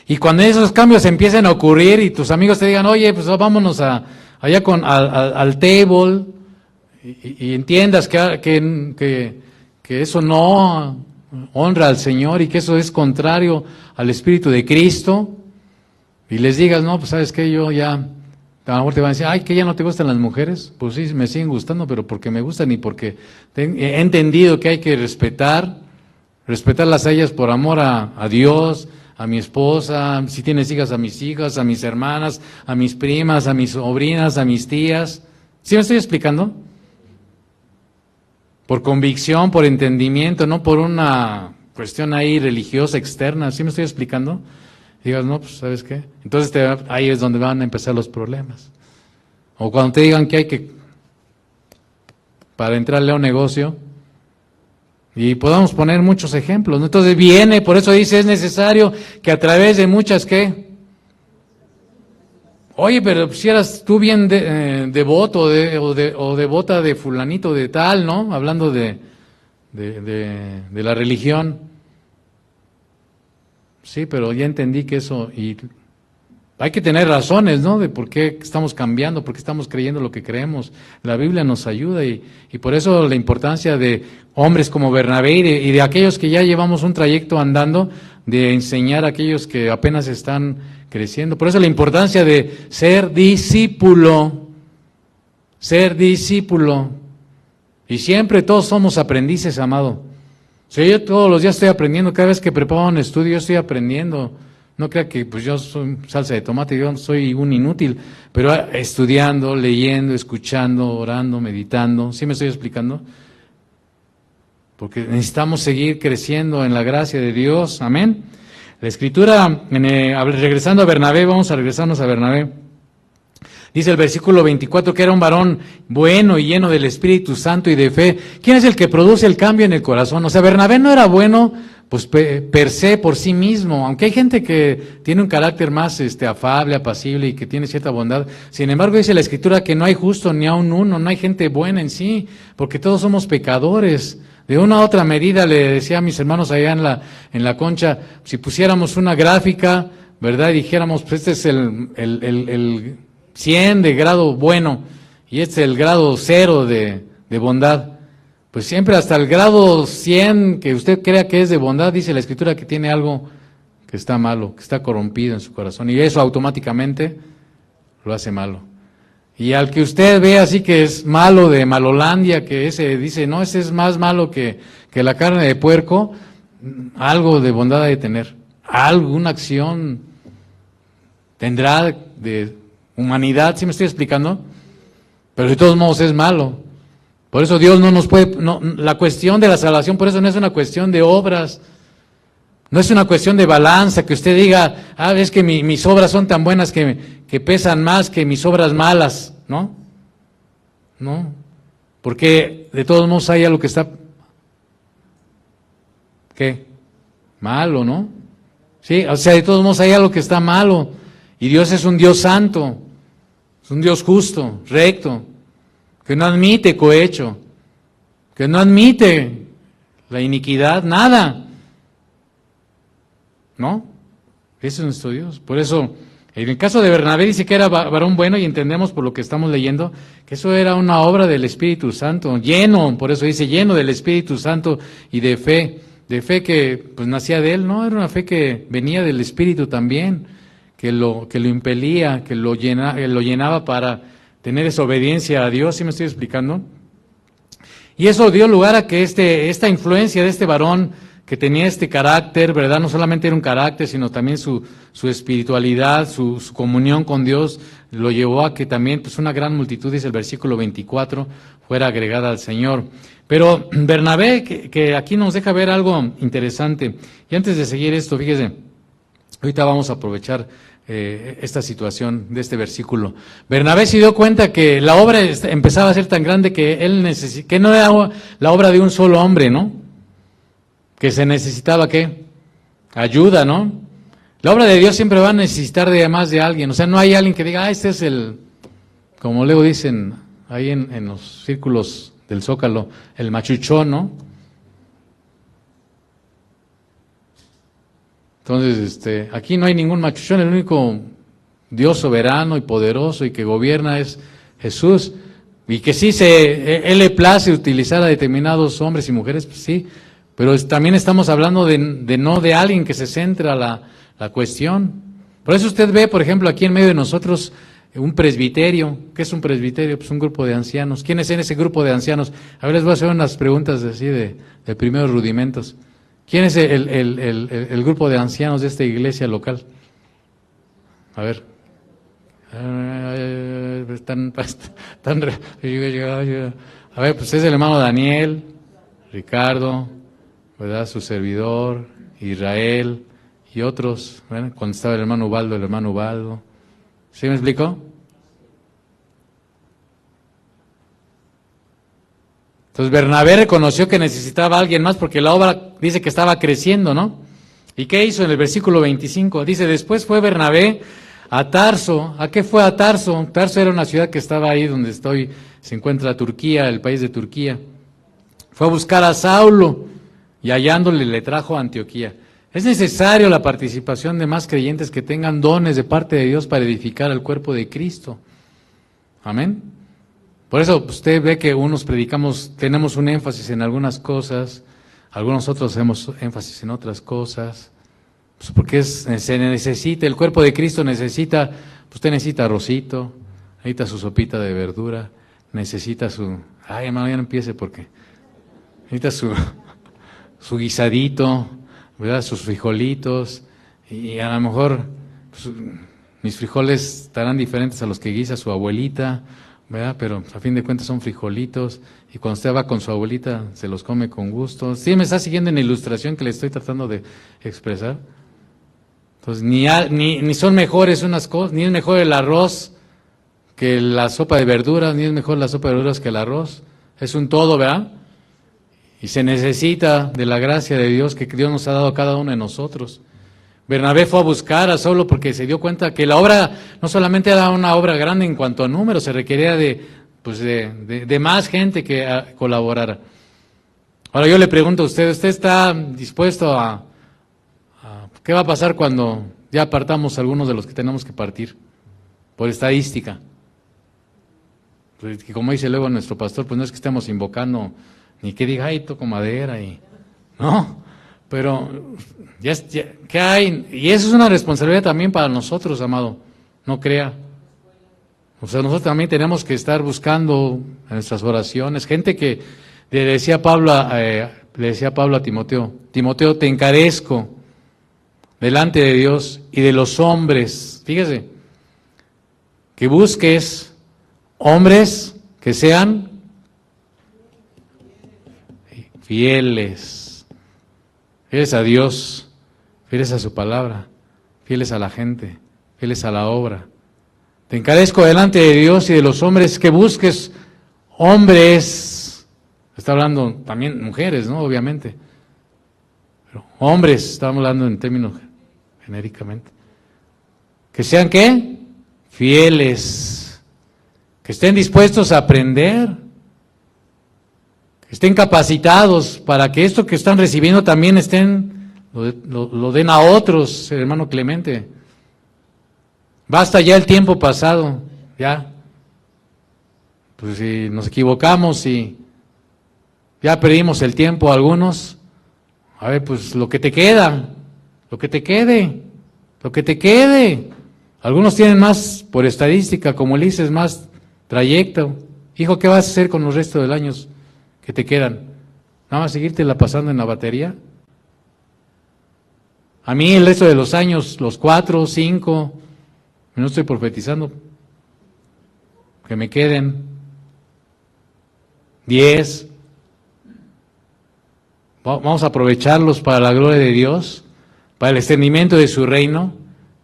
Y cuando esos cambios empiecen a ocurrir y tus amigos te digan, oye, pues vámonos allá al table, y entiendas que eso no honra al Señor y que eso es contrario al Espíritu de Cristo, y les digas, no, pues sabes qué, yo ya, a lo mejor te van a decir, ay, que ya no te gustan las mujeres. Pues sí, me siguen gustando, pero porque me gustan y porque he entendido que hay que respetarlas a ellas por amor a Dios, a mi esposa, si tienes hijas, a mis hijas, a mis hermanas, a mis primas, a mis sobrinas, a mis tías. ¿Sí me estoy explicando? Por convicción, por entendimiento, no por una cuestión ahí religiosa externa. ¿Sí me estoy explicando? Digas, no, pues, ¿sabes qué? Entonces ahí es donde van a empezar los problemas. O cuando te digan que hay que, para entrarle a un negocio, y podamos poner muchos ejemplos, ¿no? Entonces por eso dice, es necesario que a través de muchas, ¿qué? Oye, pero si eras tú bien devoto o devota de fulanito de tal, ¿no? Hablando de la religión. Sí, pero ya entendí que eso, y hay que tener razones, ¿no? De por qué estamos cambiando, por qué estamos creyendo lo que creemos. La Biblia nos ayuda y por eso la importancia de hombres como Bernabé y de aquellos que ya llevamos un trayecto andando, de enseñar a aquellos que apenas están creciendo. Por eso la importancia de ser discípulo. Y siempre todos somos aprendices, amado. Sí, yo todos los días estoy aprendiendo, cada vez que preparo un estudio yo estoy aprendiendo. No crea que pues yo soy salsa de tomate, yo soy un inútil, pero estudiando, leyendo, escuchando, orando, meditando. ¿Sí me estoy explicando? Porque necesitamos seguir creciendo en la gracia de Dios, amén. La Escritura, regresando a Bernabé, vamos a regresarnos a Bernabé. Dice el versículo 24 que era un varón bueno y lleno del Espíritu Santo y de fe. ¿Quién es el que produce el cambio en el corazón? O sea, Bernabé no era bueno pues per se, por sí mismo, aunque hay gente que tiene un carácter más afable, apacible y que tiene cierta bondad. Sin embargo, dice la Escritura que no hay justo ni aun uno, no hay gente buena en sí, porque todos somos pecadores. De una u otra medida, le decía a mis hermanos allá en la Concha, si pusiéramos una gráfica, ¿verdad? Y dijéramos, pues este es el 100 de grado bueno y este es el grado 0 de bondad. Pues siempre hasta el grado 100 que usted crea que es de bondad, dice la Escritura que tiene algo que está malo, que está corrompido en su corazón y eso automáticamente lo hace malo. Y al que usted ve así que es malo de Malolandia, que ese dice, no, ese es más malo que la carne de puerco, algo de bondad ha de tener, alguna acción tendrá de humanidad. ¿Sí me estoy explicando? pero de todos modos es malo. Por eso Dios no nos puede, la cuestión de la salvación, por eso no es una cuestión de obras, no es una cuestión de balanza, que usted diga, es que mis obras son tan buenas que pesan más que mis obras malas, ¿no? No, porque de todos modos hay algo que está, ¿qué? Malo, ¿no? Sí, o sea, de todos modos hay algo que está malo, y Dios es un Dios santo, es un Dios justo, recto, que no admite cohecho, que no admite la iniquidad, nada, ¿no? Ese es nuestro Dios. Por eso, en el caso de Bernabé dice que era varón bueno, y entendemos por lo que estamos leyendo, que eso era una obra del Espíritu Santo, lleno, por eso dice lleno del Espíritu Santo y de fe que pues nacía de él, ¿no? Era una fe que venía del Espíritu también, que lo impelía, que lo llenaba para tener esa obediencia a Dios. ¿Sí me estoy explicando? Y eso dio lugar a que esta influencia de este varón que tenía este carácter, ¿verdad? No solamente era un carácter, sino también su espiritualidad, su comunión con Dios, lo llevó a que también pues una gran multitud, dice el versículo 24, fuera agregada al Señor. Pero Bernabé, que aquí nos deja ver algo interesante. Y antes de seguir esto, fíjese, ahorita vamos a aprovechar esta situación de este versículo. Bernabé se dio cuenta que la obra empezaba a ser tan grande que no era la obra de un solo hombre, ¿no? Que se necesitaba, ¿qué? Ayuda, ¿no? La obra de Dios siempre va a necesitar de más de alguien. O sea, no hay alguien que diga, este es como luego dicen ahí en los círculos del Zócalo, el machuchón, ¿no? Entonces, aquí no hay ningún machuchón, el único Dios soberano y poderoso y que gobierna es Jesús. Y que sí, Él le place utilizar a determinados hombres y mujeres, pues sí, pero también estamos hablando no de alguien que se centra la cuestión. Por eso usted ve, por ejemplo, aquí en medio de nosotros un presbiterio. ¿Qué es un presbiterio? Pues un grupo de ancianos. ¿Quiénes en ese grupo de ancianos? A ver, les voy a hacer unas preguntas así de primeros rudimentos. ¿Quién es el grupo de ancianos de esta iglesia local? A ver. A ver, pues es el hermano Daniel, Ricardo, ¿verdad? Su servidor, Israel y otros. ¿Verdad? Cuando estaba el hermano Ubaldo. ¿Sí me explicó? Entonces Bernabé reconoció que necesitaba a alguien más porque la obra dice que estaba creciendo, ¿no? ¿Y qué hizo en el versículo 25? Dice, después fue Bernabé a Tarso. ¿A qué fue a Tarso? Tarso era una ciudad que estaba ahí donde se encuentra Turquía, el país de Turquía. Fue a buscar a Saulo y hallándole le trajo a Antioquía. Es necesario la participación de más creyentes que tengan dones de parte de Dios para edificar el cuerpo de Cristo. Amén. Por eso usted ve que unos tenemos un énfasis en algunas cosas, algunos otros hacemos énfasis en otras cosas, pues porque se necesita, el cuerpo de Cristo necesita, usted necesita arrocito, necesita su sopita de verdura, necesita ay hermano, ya no empiece porque, necesita su guisadito, ¿verdad? Sus frijolitos, y a lo mejor pues, mis frijoles estarán diferentes a los que guisa su abuelita, ¿verdad? Pero a fin de cuentas son frijolitos, y cuando usted va con su abuelita se los come con gusto. ¿Sí me está siguiendo en la ilustración que le estoy tratando de expresar? Entonces ni son mejores unas cosas, ni es mejor el arroz que la sopa de verduras, ni es mejor la sopa de verduras que el arroz. Es un todo, ¿verdad? Y se necesita de la gracia de Dios que Dios nos ha dado a cada uno de nosotros. Bernabé fue a buscar a Saulo porque se dio cuenta que la obra no solamente era una obra grande en cuanto a números, se requería de más gente que colaborara. Ahora yo le pregunto a ¿usted está dispuesto qué va a pasar cuando ya partamos algunos de los que tenemos que partir? Por estadística. Pues, como dice luego nuestro pastor, pues no es que estemos invocando ni que diga, ay, toco madera no, pero ¿qué hay? Y eso es una responsabilidad también para nosotros, amado, no crea. O sea, nosotros también tenemos que estar buscando en nuestras oraciones, gente que le decía Pablo a Timoteo, Timoteo, te encarezco delante de Dios y de los hombres, fíjese, que busques hombres que sean fieles, fieles a Dios, fieles a su palabra, fieles a la gente, fieles a la obra. Te encarezco delante de Dios y de los hombres que busques hombres, está hablando también mujeres, ¿no? Obviamente, pero hombres, estamos hablando en términos genéricamente, que sean ¿qué? Fieles, que estén dispuestos a aprender, que estén capacitados para que esto que están recibiendo también lo den a otros, hermano Clemente. Basta ya el tiempo pasado, ya. Pues si nos equivocamos y ya perdimos el tiempo algunos, a ver, pues lo que te queda, lo que te quede, lo que te quede. Algunos tienen más, por estadística, como Ulises, más trayecto. Hijo, ¿qué vas a hacer con los restos de años que te quedan? ¿Nada más seguirte la pasando en la batería? A mí el resto de los años, los 4, 5, no estoy profetizando, que me queden 10. Vamos a aprovecharlos para la gloria de Dios, para el extendimiento de su reino,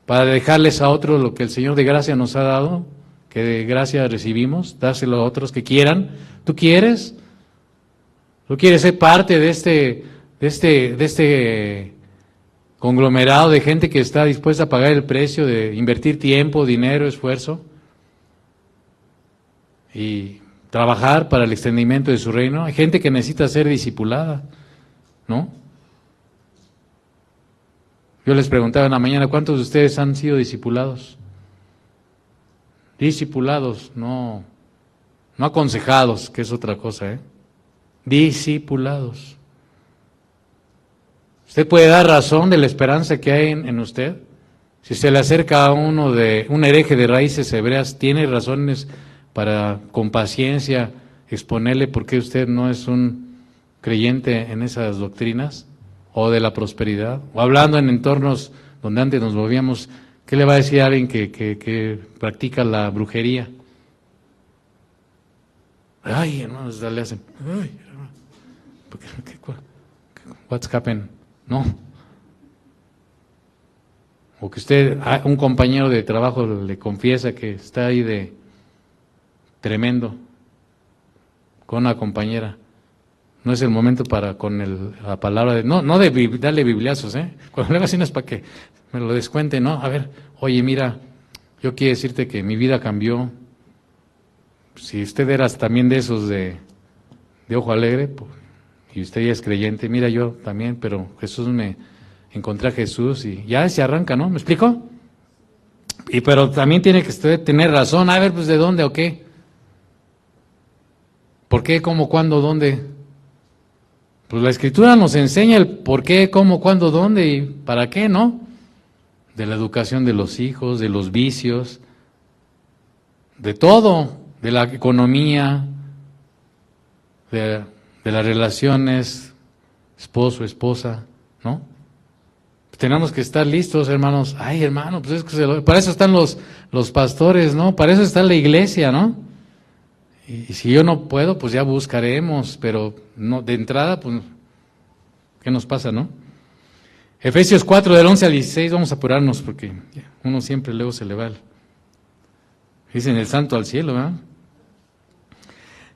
para dejarles a otros lo que el Señor de gracia nos ha dado, que de gracia recibimos, dárselo a otros que quieran. ¿Tú quieres? ¿Tú quieres ser parte de este conglomerado de gente que está dispuesta a pagar el precio de invertir tiempo, dinero, esfuerzo y trabajar para el extendimiento de su reino? Hay gente que necesita ser discipulada, ¿no? Yo les preguntaba en la mañana, ¿cuántos de ustedes han sido discipulados? Discipulados, no aconsejados, que es otra cosa, ¿eh? Discipulados. ¿Usted puede dar razón de la esperanza que hay en usted? Si se le acerca a un hereje de raíces hebreas, ¿tiene razones para, con paciencia, exponerle por qué usted no es un creyente en esas doctrinas? ¿O de la prosperidad? ¿O hablando en entornos donde antes nos movíamos, qué le va a decir a alguien que practica la brujería? Ay, hermanos, le hacen, ay, hermano, what's happened? No. O que usted, un compañero de trabajo le confiesa que está ahí de tremendo con una compañera. No es el momento para con la palabra de, no de darle bibliazos, cuando le así no es para que me lo descuente, no, a ver, oye, mira, yo quiero decirte que mi vida cambió. Si usted era también de esos de ojo alegre, pues, y usted ya es creyente, mira, yo también, pero encontré a Jesús y ya se arranca, ¿no? ¿Me explico? Pero también tiene que usted tener razón, a ver, pues, ¿de dónde o qué? ¿Por qué, cómo, cuándo, dónde? Pues la Escritura nos enseña el por qué, cómo, cuándo, dónde y para qué, ¿no? De la educación de los hijos, de los vicios, de todo, de la economía, de las relaciones, esposo, esposa, ¿no? Tenemos que estar listos, hermanos. Ay, hermano, pues es que para eso están los pastores, ¿no? Para eso está la iglesia, ¿no? Y si yo no puedo, pues ya buscaremos, pero no de entrada, pues, ¿qué nos pasa, no? Efesios 4, del 11 al 16, vamos a apurarnos, porque uno siempre luego se le va dicen el santo al cielo, ¿verdad?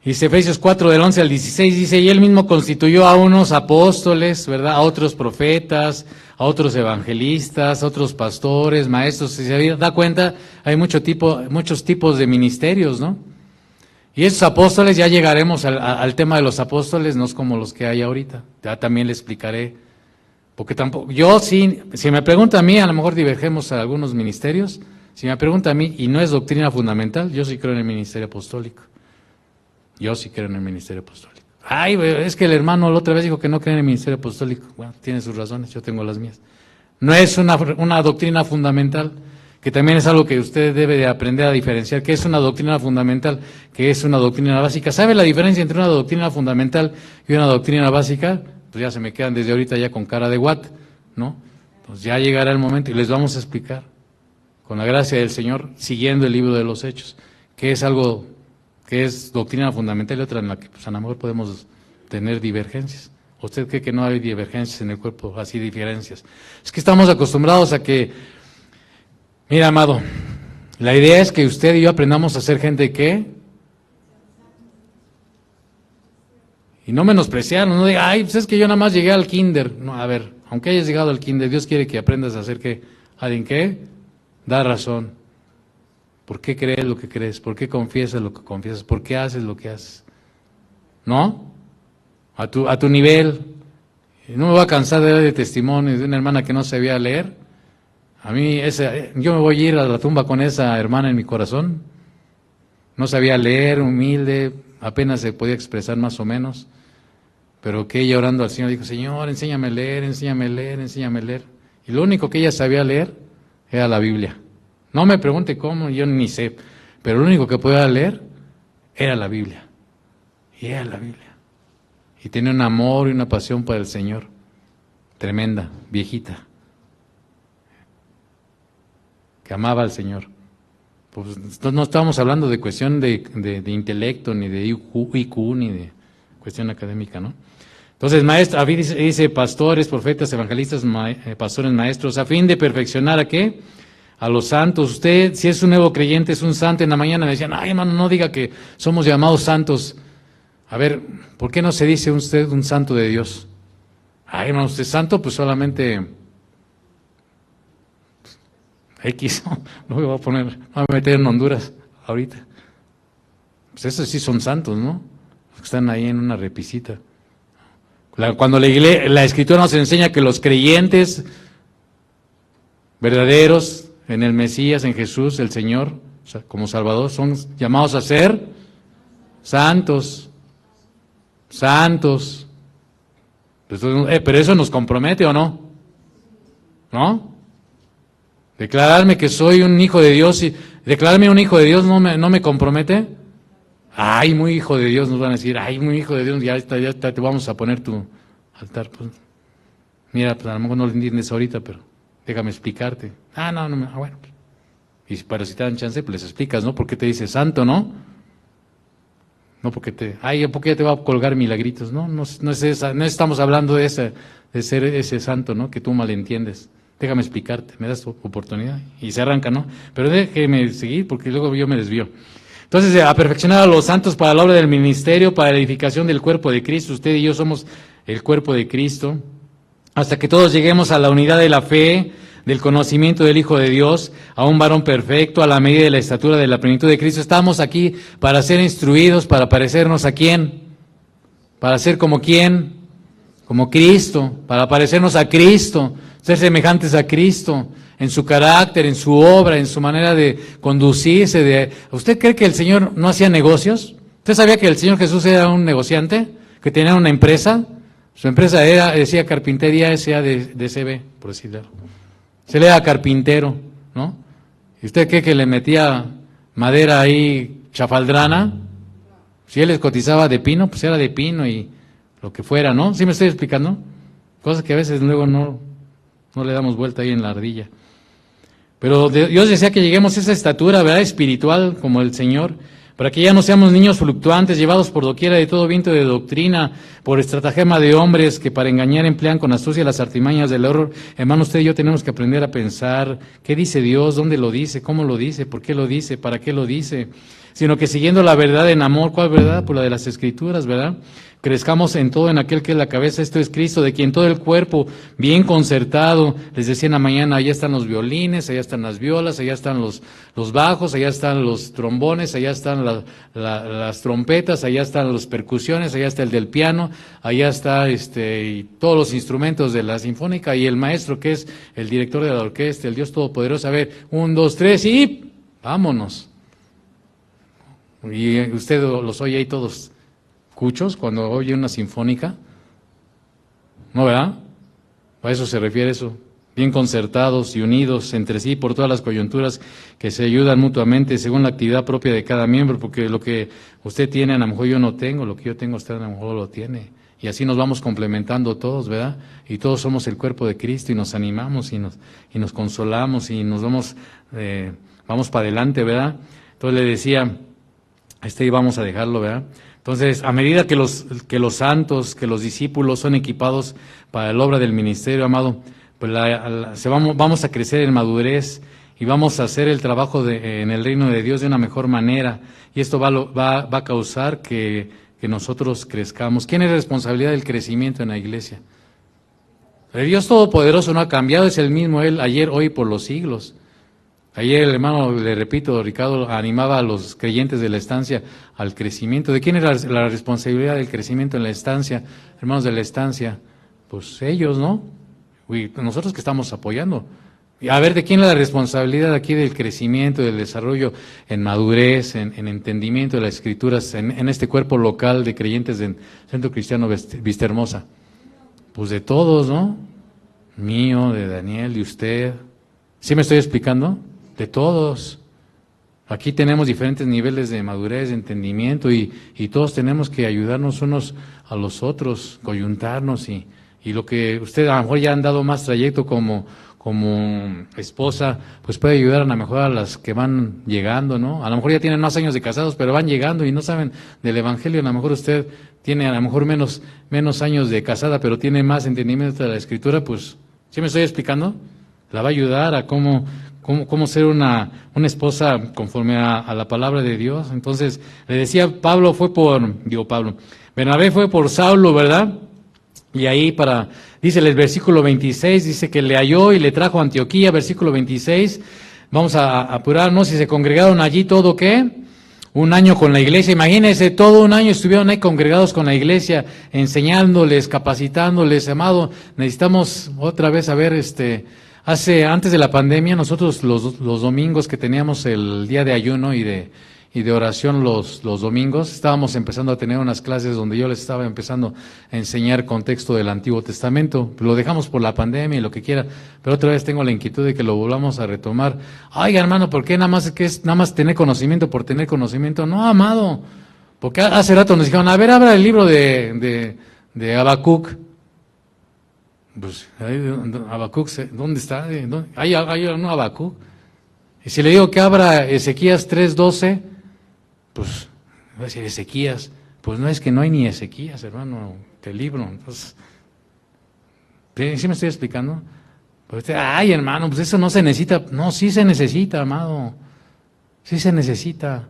Dice Efesios 4, del 11 al 16, dice, y él mismo constituyó a unos apóstoles, ¿verdad? A otros profetas, a otros evangelistas, a otros pastores, maestros. Si se da cuenta, hay muchos tipos de ministerios, ¿no? Y esos apóstoles, ya llegaremos al tema de los apóstoles, no es como los que hay ahorita. Ya también le explicaré. Porque tampoco, yo sí, si me pregunta a mí, a lo mejor divergemos a algunos ministerios. Si me pregunta a mí, y no es doctrina fundamental, yo sí creo en el ministerio apostólico. Yo sí creo en el ministerio apostólico. Ay, es que el hermano la otra vez dijo que no cree en el ministerio apostólico. Bueno, tiene sus razones, yo tengo las mías. No es una doctrina fundamental, que también es algo que usted debe de aprender a diferenciar, que es una doctrina fundamental, que es una doctrina básica. ¿Sabe la diferencia entre una doctrina fundamental y una doctrina básica? Pues ya se me quedan desde ahorita ya con cara de what, ¿no? Pues ya llegará el momento y les vamos a explicar, con la gracia del Señor, siguiendo el libro de los Hechos, que es algo que es doctrina fundamental y otra en la que pues, a lo mejor podemos tener divergencias. ¿Usted cree que no hay divergencias en el cuerpo, así diferencias? Es que estamos acostumbrados a que, mira, amado, la idea es que usted y yo aprendamos a ser gente que, y no menospreciarnos, no diga, ay, pues es que yo nada más llegué al kinder. No, a ver, aunque hayas llegado al kinder, Dios quiere que aprendas a ser que, ¿alguien qué? Da razón. ¿Por qué crees lo que crees? ¿Por qué confiesas lo que confiesas? ¿Por qué haces lo que haces? ¿No? A tu nivel. No me voy a cansar de dar de testimonios de una hermana que no sabía leer. A mí, yo me voy a ir a la tumba con esa hermana en mi corazón. No sabía leer, humilde, apenas se podía expresar más o menos. Pero que ella orando al Señor dijo, Señor, enséñame a leer, enséñame a leer, enséñame a leer. Y lo único que ella sabía leer era la Biblia. No me pregunte cómo, yo ni sé. Pero lo único que podía leer era la Biblia. Y era la Biblia. Y tenía un amor y una pasión para el Señor. Tremenda, viejita. Que amaba al Señor. Pues no estamos hablando de cuestión de intelecto, ni de IQ, ni de cuestión académica, ¿no? Entonces, maestro, dice pastores, profetas, evangelistas, pastores, maestros, a fin de perfeccionar ¿a qué? A los santos. Usted, si es un nuevo creyente, es un santo. En la mañana me decían, ay, hermano, no diga que somos llamados santos. A ver, ¿por qué no se dice usted un santo de Dios? Ay, hermano, usted es santo, pues solamente X, no me voy a poner, no me voy a meter en Honduras ahorita. Pues esos sí son santos, ¿no? Los que están ahí en una repisita. Cuando la Escritura nos enseña que los creyentes verdaderos en el Mesías, en Jesús, el Señor, como Salvador, son llamados a ser santos. Santos. Pero eso nos compromete ¿o no? ¿No? Declararme que soy un hijo de Dios y declararme un hijo de Dios no me compromete. Ay, muy hijo de Dios, nos van a decir, ay, muy hijo de Dios, ya está, te vamos a poner tu altar. Pues, mira, pues a lo mejor no lo entiendes ahorita, pero déjame explicarte. Bueno. Pero si te dan chance, pues les explicas, ¿no? Porque te dice santo, ¿no? No porque porque ya te va a colgar milagritos, ¿no? No es esa, no estamos hablando de ser ese santo, ¿no? Que tú malentiendes. Déjame explicarte, me das tu oportunidad. Y se arranca, ¿no? Pero déjeme seguir porque luego yo me desvío. Entonces, a perfeccionar a los santos para la obra del ministerio, para la edificación del cuerpo de Cristo. Usted y yo somos el cuerpo de Cristo. Hasta que todos lleguemos a la unidad de la fe, del conocimiento del Hijo de Dios, a un varón perfecto, a la medida de la estatura de la plenitud de Cristo. Estamos aquí para ser instruidos, para parecernos a quién. Para ser como quién. Como Cristo. Para parecernos a Cristo. Ser semejantes a Cristo. En su carácter, en su obra, en su manera de conducirse. ¿Usted cree que el Señor no hacía negocios? ¿Usted sabía que el Señor Jesús era un negociante? ¿Que tenía una empresa? Su empresa decía Carpintería S.A. de CB, por decirlo. Se le era carpintero, ¿no? ¿Y usted cree que le metía madera ahí chafaldrana? Si él les cotizaba de pino, pues era de pino y lo que fuera, ¿no? ¿Sí me estoy explicando? Cosas que a veces luego no le damos vuelta ahí en la ardilla. Pero Dios desea que lleguemos a esa estatura, ¿verdad?, espiritual como el Señor, para que ya no seamos niños fluctuantes, llevados por doquiera de todo viento de doctrina, por estratagema de hombres que para engañar emplean con astucia las artimañas del error. Hermano, usted y yo tenemos que aprender a pensar qué dice Dios, dónde lo dice, cómo lo dice, por qué lo dice, para qué lo dice, sino que siguiendo la verdad en amor. ¿Cuál verdad? Pues la de las Escrituras, ¿verdad? Crezcamos en todo en aquel que es la cabeza, esto es Cristo, de quien todo el cuerpo, bien concertado, les decía en la mañana, allá están los violines, allá están las violas, allá están los bajos, allá están los trombones, allá están las trompetas, allá están las percusiones, allá está el del piano, allá está y todos los instrumentos de la sinfónica, y el maestro que es el director de la orquesta, el Dios Todopoderoso. A ver, 1, 2, 3 y vámonos. Y usted los oye ahí todos cuchos cuando oye una sinfónica, ¿no, verdad? A eso se refiere eso, bien concertados y unidos entre sí por todas las coyunturas que se ayudan mutuamente según la actividad propia de cada miembro, porque lo que usted tiene a lo mejor yo no tengo, lo que yo tengo usted a lo mejor lo tiene, y así nos vamos complementando todos, ¿verdad? Y todos somos el cuerpo de Cristo y nos animamos y nos consolamos y nos vamos para adelante, ¿verdad? Entonces le decía, Y vamos a dejarlo, ¿verdad? Entonces, a medida que los santos, que los discípulos son equipados para la obra del ministerio, amado, pues vamos a crecer en madurez y vamos a hacer el trabajo en el reino de Dios de una mejor manera. Y esto va a causar que nosotros crezcamos. ¿Quién es responsabilidad del crecimiento en la iglesia? El Dios Todopoderoso no ha cambiado, es el mismo Él, ayer, hoy, por los siglos. Ayer el hermano, le repito, Ricardo, animaba a los creyentes de la estancia al crecimiento. ¿De quién era la responsabilidad del crecimiento en la estancia, hermanos de la estancia? Pues ellos, ¿no? Nosotros que estamos apoyando. Y a ver, ¿de quién es la responsabilidad aquí del crecimiento, del desarrollo en madurez, en entendimiento de las Escrituras, en este cuerpo local de creyentes del Centro Cristiano Vistahermosa? Pues de todos, ¿no? Mío, de Daniel, de usted. ¿Sí me estoy explicando? De todos. Aquí tenemos diferentes niveles de madurez, de entendimiento y todos tenemos que ayudarnos unos a los otros, coyuntarnos y lo que usted a lo mejor ya han dado más trayecto como esposa, pues puede ayudar a lo mejor a las que van llegando, ¿no? A lo mejor ya tienen más años de casados, pero van llegando y no saben del Evangelio. A lo mejor usted tiene a lo mejor menos años de casada, pero tiene más entendimiento de la Escritura, pues, ¿sí me estoy explicando? La va a ayudar a cómo ser una esposa conforme a la palabra de Dios. Entonces, le decía, Bernabé fue por Saulo, ¿verdad? Y ahí dice el versículo 26, dice que le halló y le trajo a Antioquía, versículo 26, vamos a apurarnos, y se congregaron allí todo, ¿qué? Un año con la iglesia. Imagínense, todo un año estuvieron ahí congregados con la iglesia, enseñándoles, capacitándoles. Amado, necesitamos otra vez saber, antes de la pandemia, nosotros los domingos que teníamos el día de ayuno y de oración los domingos, estábamos empezando a tener unas clases donde yo les estaba empezando a enseñar contexto del Antiguo Testamento. Lo dejamos por la pandemia y lo que quiera, pero otra vez tengo la inquietud de que lo volvamos a retomar. Ay, hermano, ¿por qué nada más tener conocimiento por tener conocimiento? No, amado, porque hace rato nos dijeron, a ver, abra el libro de Habacuc. Pues, Habacuc, ¿dónde está? ¿Hay un Habacuc? Y si le digo que abra Ezequías 3:12, pues, va a decir Ezequías. Pues no, es que no hay ni Ezequías, hermano, del libro. Entonces, ¿sí me estoy explicando? Pues, ay, hermano, pues eso no se necesita. No, sí se necesita, amado. Sí se necesita.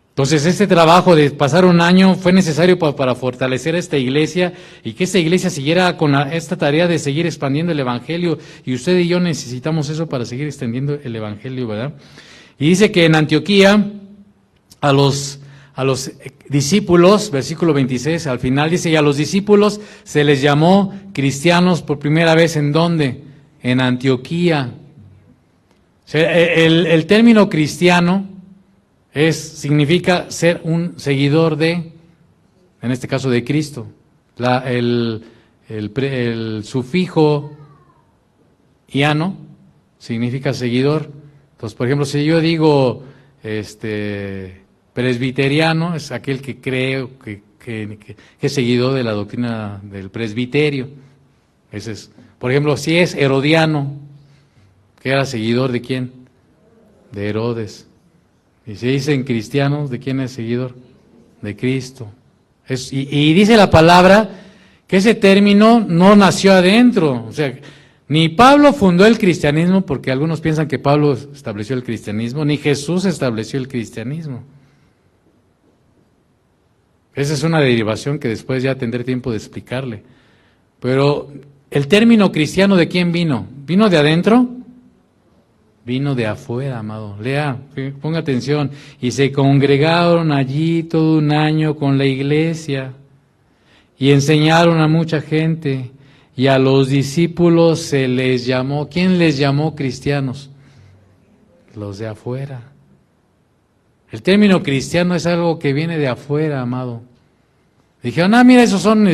Entonces, este trabajo de pasar un año fue necesario para fortalecer esta iglesia y que esta iglesia siguiera con esta tarea de seguir expandiendo el Evangelio. Y usted y yo necesitamos eso para seguir extendiendo el Evangelio, ¿verdad? Y dice que en Antioquía, a los discípulos, versículo 26, al final dice, y a los discípulos se les llamó cristianos por primera vez, ¿en dónde? En Antioquía. O sea, el término cristiano significa ser un seguidor en este caso de Cristo. El sufijo iano significa seguidor. Entonces, por ejemplo, si yo digo presbiteriano, es aquel que cree que es seguidor de la doctrina del presbiterio. Ese es. Por ejemplo, si es herodiano, que era seguidor de quién? De Herodes. Y si dicen cristianos, ¿de quién es seguidor? De Cristo. Y dice la palabra que ese término no nació adentro. O sea, ni Pablo fundó el cristianismo, porque algunos piensan que Pablo estableció el cristianismo, ni Jesús estableció el cristianismo. Esa es una derivación que después ya tendré tiempo de explicarle. Pero el término cristiano, ¿de quién vino? ¿Vino de adentro? Vino de afuera, amado. Lea, ponga atención. Y se congregaron allí todo un año con la iglesia y enseñaron a mucha gente, y a los discípulos se les llamó. ¿Quién les llamó cristianos? Los de afuera. El término cristiano es algo que viene de afuera, amado. Dijeron, mira, esos son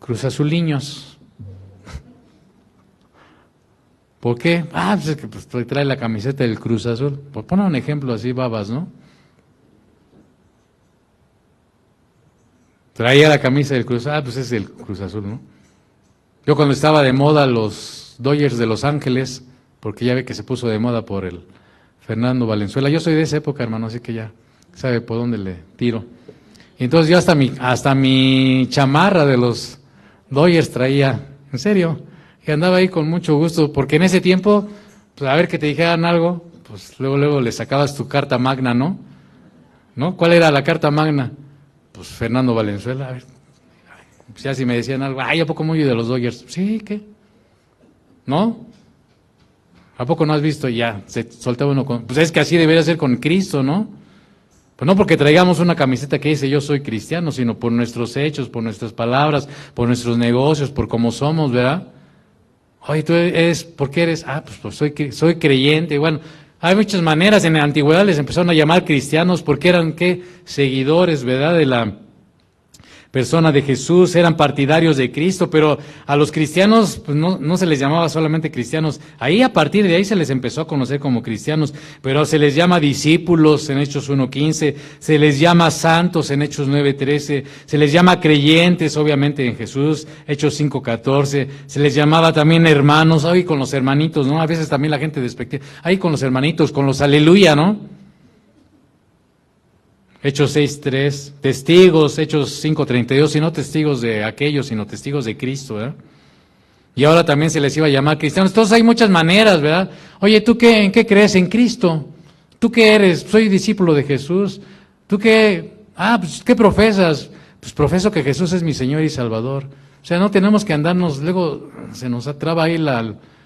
cruzazuliños. ¿Por qué? Pues es que trae la camiseta del Cruz Azul. Por poner un ejemplo así, babas, ¿no? Traía la camisa del Cruz Azul. Pues es el Cruz Azul, ¿no? Yo cuando estaba de moda los Dodgers de Los Ángeles, porque ya ve que se puso de moda por el Fernando Valenzuela. Yo soy de esa época, hermano, así que ya sabe por dónde le tiro. Y entonces yo hasta mi chamarra de los Dodgers traía, en serio, y andaba ahí con mucho gusto, porque en ese tiempo, pues a ver que te dijeran algo, pues luego le sacabas tu carta magna, ¿no? ¿No? ¿Cuál era la carta magna? Pues Fernando Valenzuela, a ver. Pues ya si me decían algo, ay, ¿a poco muy de los Dodgers? Sí, ¿qué? ¿No? ¿A poco no has visto? Ya, se soltaba uno con... Pues es que así debería ser con Cristo, ¿no? Pues no porque traigamos una camiseta que dice yo soy cristiano, sino por nuestros hechos, por nuestras palabras, por nuestros negocios, por cómo somos, ¿verdad? Oye, tú eres, ¿por qué eres? Ah, pues soy creyente. Bueno, hay muchas maneras. En la antigüedad les empezaron a llamar cristianos porque eran, ¿qué? Seguidores, ¿verdad? De la persona de Jesús, eran partidarios de Cristo, pero a los cristianos pues no se les llamaba solamente cristianos. Ahí a partir de ahí se les empezó a conocer como cristianos, pero se les llama discípulos en Hechos 1:15, se les llama santos en Hechos 9:13, se les llama creyentes obviamente en Jesús, Hechos 5:14, se les llamaba también hermanos, ahí con los hermanitos, ¿no? A veces también la gente despectiva, ahí con los hermanitos, con los aleluya, ¿no? Hechos 6:3, testigos, Hechos 5:32, y no testigos de aquellos, sino testigos de Cristo, ¿verdad? Y ahora también se les iba a llamar cristianos. Entonces hay muchas maneras, ¿verdad? Oye, ¿tú en qué crees? En Cristo. ¿Tú qué eres? Soy discípulo de Jesús. ¿Tú qué? Pues, ¿qué profesas? Pues profeso que Jesús es mi Señor y Salvador. O sea, no tenemos que andarnos, luego se nos atraba ahí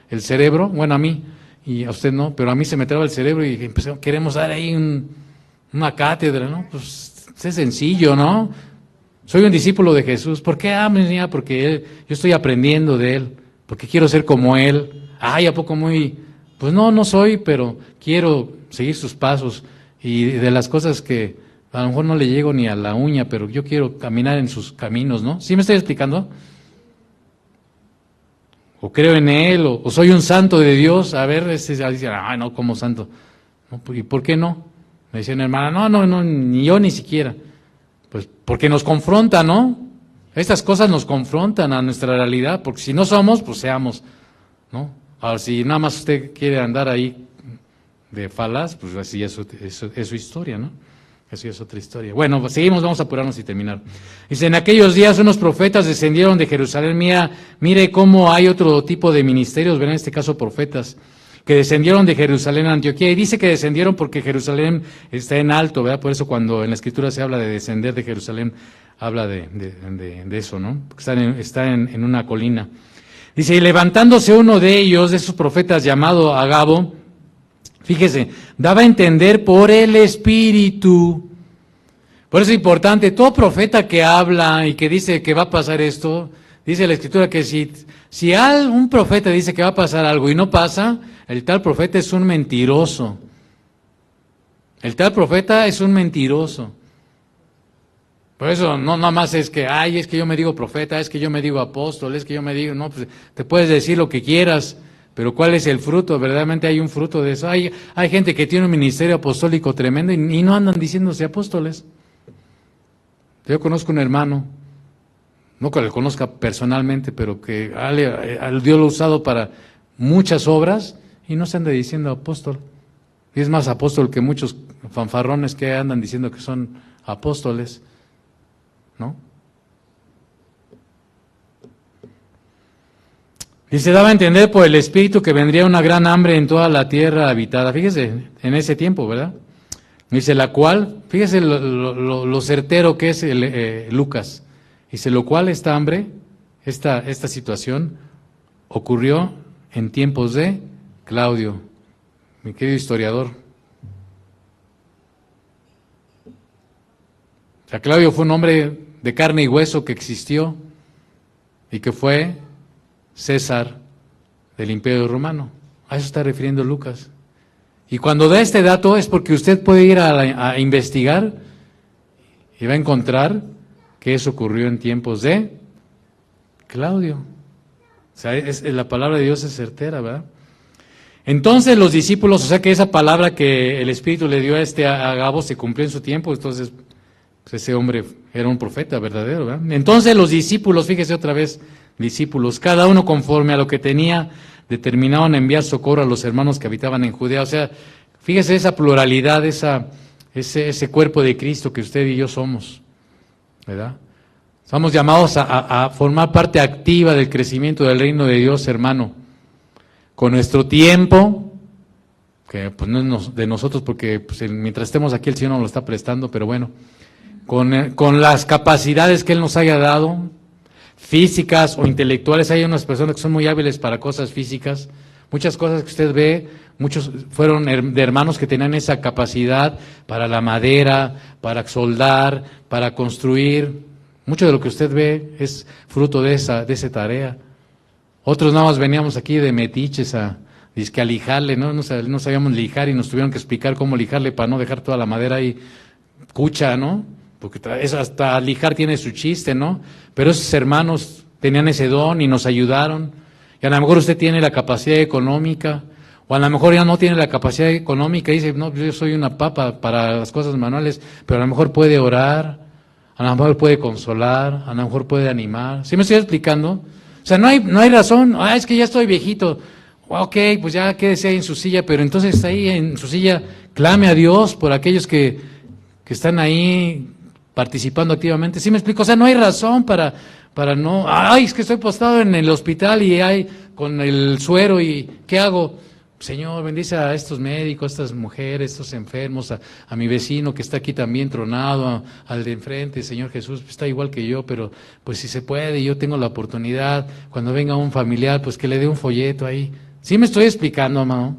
el cerebro, bueno, a mí, y a usted no, pero a mí se me traba el cerebro y queremos dar ahí una cátedra, ¿no? Pues es sencillo, ¿no? Soy un discípulo de Jesús. ¿Por qué? Porque yo estoy aprendiendo de Él, porque quiero ser como Él. Ay, ¿a poco muy? Pues no soy, pero quiero seguir sus pasos y de las cosas que a lo mejor no le llego ni a la uña, pero yo quiero caminar en sus caminos, ¿no? ¿Sí me estoy explicando? O creo en Él, o soy un santo de Dios. A ver, dicen, no, como santo. No, ¿y por qué no? Me decía una hermana, no, ni yo ni siquiera. Pues porque nos confronta, ¿no? Estas cosas nos confrontan a nuestra realidad, porque si no somos, pues seamos, ¿no? Ahora, si nada más usted quiere andar ahí de falaz, pues así es su historia, ¿no? Eso es otra historia. Bueno, pues seguimos, vamos a apurarnos y terminar. Dice, en aquellos días unos profetas descendieron de Jerusalén. Mire cómo hay otro tipo de ministerios, ven en este caso profetas, que descendieron de Jerusalén a Antioquía, y dice que descendieron porque Jerusalén está en alto, ¿verdad? Por eso cuando en la Escritura se habla de descender de Jerusalén, habla de eso, ¿no? Porque está en una colina. Dice, y levantándose uno de ellos, de esos profetas llamado Agabo, fíjese, daba a entender por el Espíritu. Por eso es importante, todo profeta que habla y que dice que va a pasar esto, dice la Escritura que si un profeta dice que va a pasar algo y no pasa, el tal profeta es un mentiroso. El tal profeta es un mentiroso. Por eso no nada más es que, es que yo me digo profeta, es que yo me digo apóstol, es que yo me digo, no, pues te puedes decir lo que quieras, pero ¿cuál es el fruto? Verdaderamente hay un fruto de eso. Hay gente que tiene un ministerio apostólico tremendo y no andan diciéndose apóstoles. Yo conozco un hermano, no que lo conozca personalmente, pero que Dios lo ha usado para muchas obras y no se anda diciendo apóstol. Y es más apóstol que muchos fanfarrones que andan diciendo que son apóstoles, ¿no? Y se daba a entender por el Espíritu que vendría una gran hambre en toda la tierra habitada. Fíjese, en ese tiempo, ¿verdad? Dice la cual, fíjese lo certero que es Lucas. Dice, lo cual esta hambre, esta situación, ocurrió en tiempos de Claudio, mi querido historiador. O sea, Claudio fue un hombre de carne y hueso que existió y que fue César del Imperio Romano. A eso está refiriendo Lucas. Y cuando da este dato es porque usted puede ir a investigar y va a encontrar que eso ocurrió en tiempos de Claudio. O sea, la palabra de Dios es certera, ¿verdad? Entonces los discípulos, o sea que esa palabra que el Espíritu le dio a Agabo se cumplió en su tiempo, entonces pues ese hombre era un profeta verdadero, ¿verdad? Entonces los discípulos, fíjese otra vez, discípulos, cada uno conforme a lo que tenía, determinaron enviar socorro a los hermanos que habitaban en Judea. O sea, Fíjese esa pluralidad, ese cuerpo de Cristo que usted y yo somos, ¿verdad? Estamos llamados a formar parte activa del crecimiento del reino de Dios, hermano, con nuestro tiempo, que pues no es de nosotros porque pues, mientras estemos aquí el Señor nos lo está prestando, pero bueno, con las capacidades que Él nos haya dado, físicas o intelectuales. Hay unas personas que son muy hábiles para cosas físicas, muchas cosas que usted ve, muchos fueron de hermanos que tenían esa capacidad para la madera, para soldar, para construir. Mucho de lo que usted ve es fruto de esa tarea. Otros nada más veníamos aquí de metiches a lijarle, ¿no? No sabíamos lijar y nos tuvieron que explicar cómo lijarle para no dejar toda la madera ahí cucha, ¿no? Porque eso hasta lijar tiene su chiste, ¿no? Pero esos hermanos tenían ese don y nos ayudaron. Y a lo mejor usted tiene la capacidad económica, o a lo mejor ya no tiene la capacidad económica y dice, no, yo soy una papa para las cosas manuales, pero a lo mejor puede orar, a lo mejor puede consolar, a lo mejor puede animar. ¿Sí me estoy explicando? O sea, no hay razón, es que ya estoy viejito. Ok, pues ya quédese ahí en su silla, pero entonces ahí en su silla clame a Dios por aquellos que están ahí participando activamente. ¿Sí me explico? O sea, no hay razón para no, es que estoy postado en el hospital y hay con el suero y ¿qué hago? Señor, bendice a estos médicos, a estas mujeres, a estos enfermos, a mi vecino que está aquí también tronado, al de enfrente, Señor Jesús, está igual que yo, pero pues si se puede, yo tengo la oportunidad, cuando venga un familiar, pues que le dé un folleto ahí. ¿Sí me estoy explicando, amado?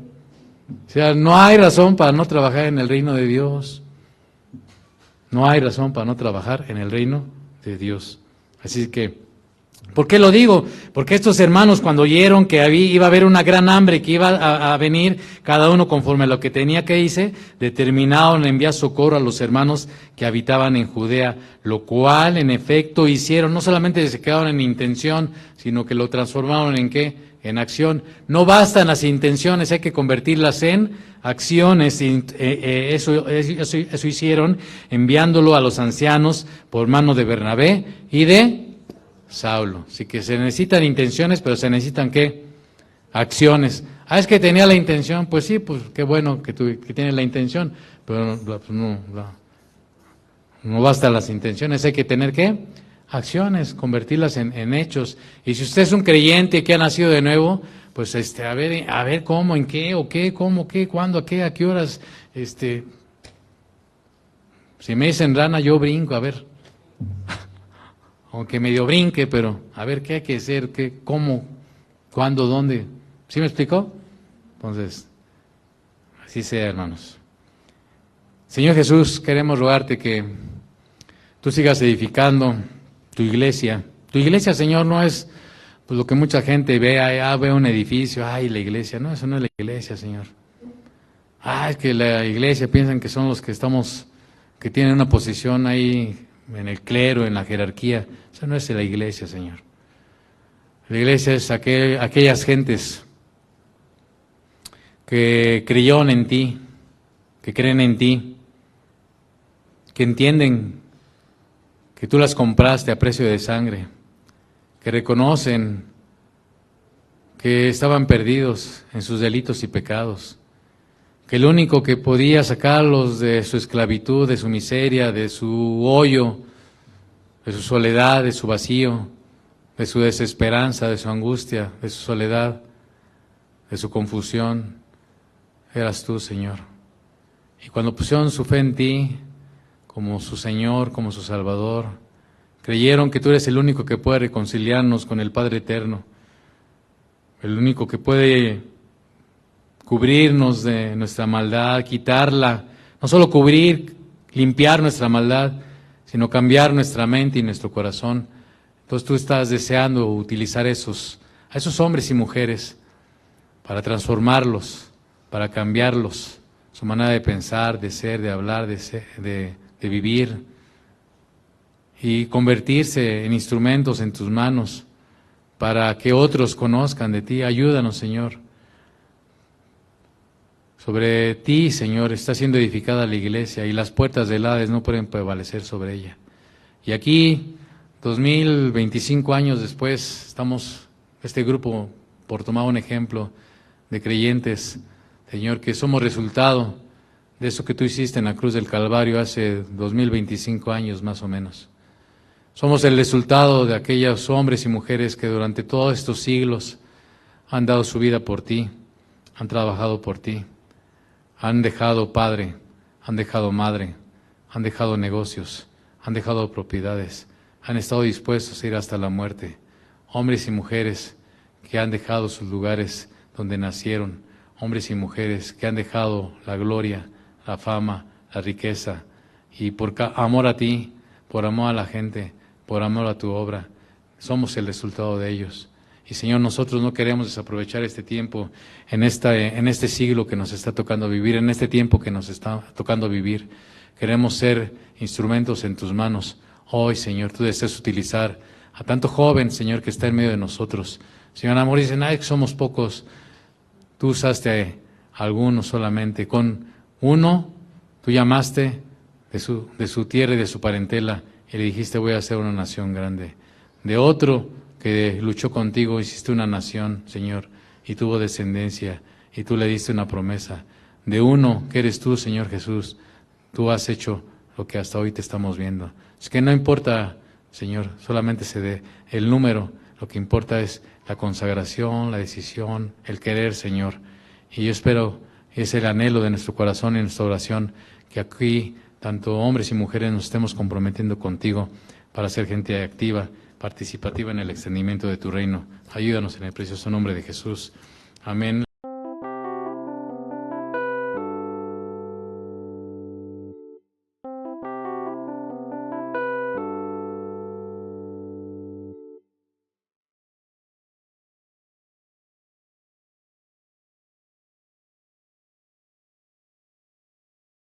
O sea, no hay razón para no trabajar en el reino de Dios. No hay razón para no trabajar en el reino de Dios. Así que, ¿por qué lo digo? Porque estos hermanos cuando oyeron que iba a haber una gran hambre, que iba a venir cada uno conforme a lo que tenía que hice, determinaron enviar socorro a los hermanos que habitaban en Judea, lo cual en efecto hicieron. No solamente se quedaron en intención, sino que lo transformaron en ¿qué? En acción. No bastan las intenciones, hay que convertirlas en acciones. Eso hicieron enviándolo a los ancianos por mano de Bernabé y de Saulo. Así que se necesitan intenciones, pero se necesitan ¿qué? Acciones. Es que tenía la intención, pues sí, pues qué bueno que tienes la intención, pero no basta las intenciones, hay que tener ¿qué? Acciones, convertirlas en hechos. Y si usted es un creyente que ha nacido de nuevo, pues a ver cómo, en qué, o qué, cómo, qué, cuándo, a qué horas, si me dicen rana, yo brinco, a ver. Aunque medio brinque, pero a ver qué hay que hacer, qué, cómo, cuándo, dónde. ¿Sí me explicó? Entonces, así sea, hermanos. Señor Jesús, queremos rogarte que tú sigas edificando tu iglesia. Tu iglesia, Señor, no es pues lo que mucha gente ve, ve un edificio, la iglesia. No, eso no es la iglesia, Señor. Es que la iglesia piensan que son los que que tienen una posición ahí en el clero, en la jerarquía. Eso no es la iglesia, Señor. La iglesia es aquellas gentes que creyeron en ti, que creen en ti, que entienden que tú las compraste a precio de sangre, que reconocen que estaban perdidos en sus delitos y pecados, que el único que podía sacarlos de su esclavitud, de su miseria, de su hoyo, de su soledad, de su vacío, de su desesperanza, de su angustia, de su soledad, de su confusión, eras tú, Señor. Y cuando pusieron su fe en ti, como su Señor, como su Salvador, creyeron que tú eres el único que puede reconciliarnos con el Padre Eterno, el único que puede cubrirnos de nuestra maldad, quitarla, no solo cubrir, limpiar nuestra maldad, sino cambiar nuestra mente y nuestro corazón. Entonces tú estás deseando utilizar a esos hombres y mujeres para transformarlos, para cambiarlos, su manera de pensar, de ser, de hablar, de vivir, y convertirse en instrumentos en tus manos para que otros conozcan de ti. Ayúdanos, Señor. Sobre ti, Señor, está siendo edificada la iglesia y las puertas del Hades no pueden prevalecer sobre ella. Y aquí, 2025 años después, estamos, este grupo, por tomar un ejemplo, de creyentes, Señor, que somos resultado de eso que tú hiciste en la cruz del Calvario hace 2025 años más o menos. Somos el resultado de aquellos hombres y mujeres que durante todos estos siglos han dado su vida por ti, han trabajado por ti, han dejado padre, han dejado madre, han dejado negocios, han dejado propiedades, han estado dispuestos a ir hasta la muerte. Hombres y mujeres que han dejado sus lugares donde nacieron, hombres y mujeres que han dejado la gloria, la fama, la riqueza, y por amor a ti, por amor a la gente, por amor a tu obra, somos el resultado de ellos. Y Señor, nosotros no queremos desaprovechar este tiempo en este siglo que nos está tocando vivir, en este tiempo que nos está tocando vivir. Queremos ser instrumentos en tus manos. Hoy, Señor, tú deseas utilizar a tanto joven, Señor, que está en medio de nosotros. Señor, amor, dicen, ay, que somos pocos. Tú usaste a algunos solamente. Con uno, tú llamaste de su tierra y de su parentela y le dijiste, voy a hacer una nación grande. De otro que luchó contigo, hiciste una nación, Señor, y tuvo descendencia, y tú le diste una promesa. De uno, que eres tú, Señor Jesús, tú has hecho lo que hasta hoy te estamos viendo. Es que no importa, Señor, solamente se dé el número, lo que importa es la consagración, la decisión, el querer, Señor. Y yo espero, es el anhelo de nuestro corazón y nuestra oración, que aquí, tanto hombres y mujeres, nos estemos comprometiendo contigo para ser gente activa, participativa en el extendimiento de tu reino. Ayúdanos en el precioso nombre de Jesús. Amén.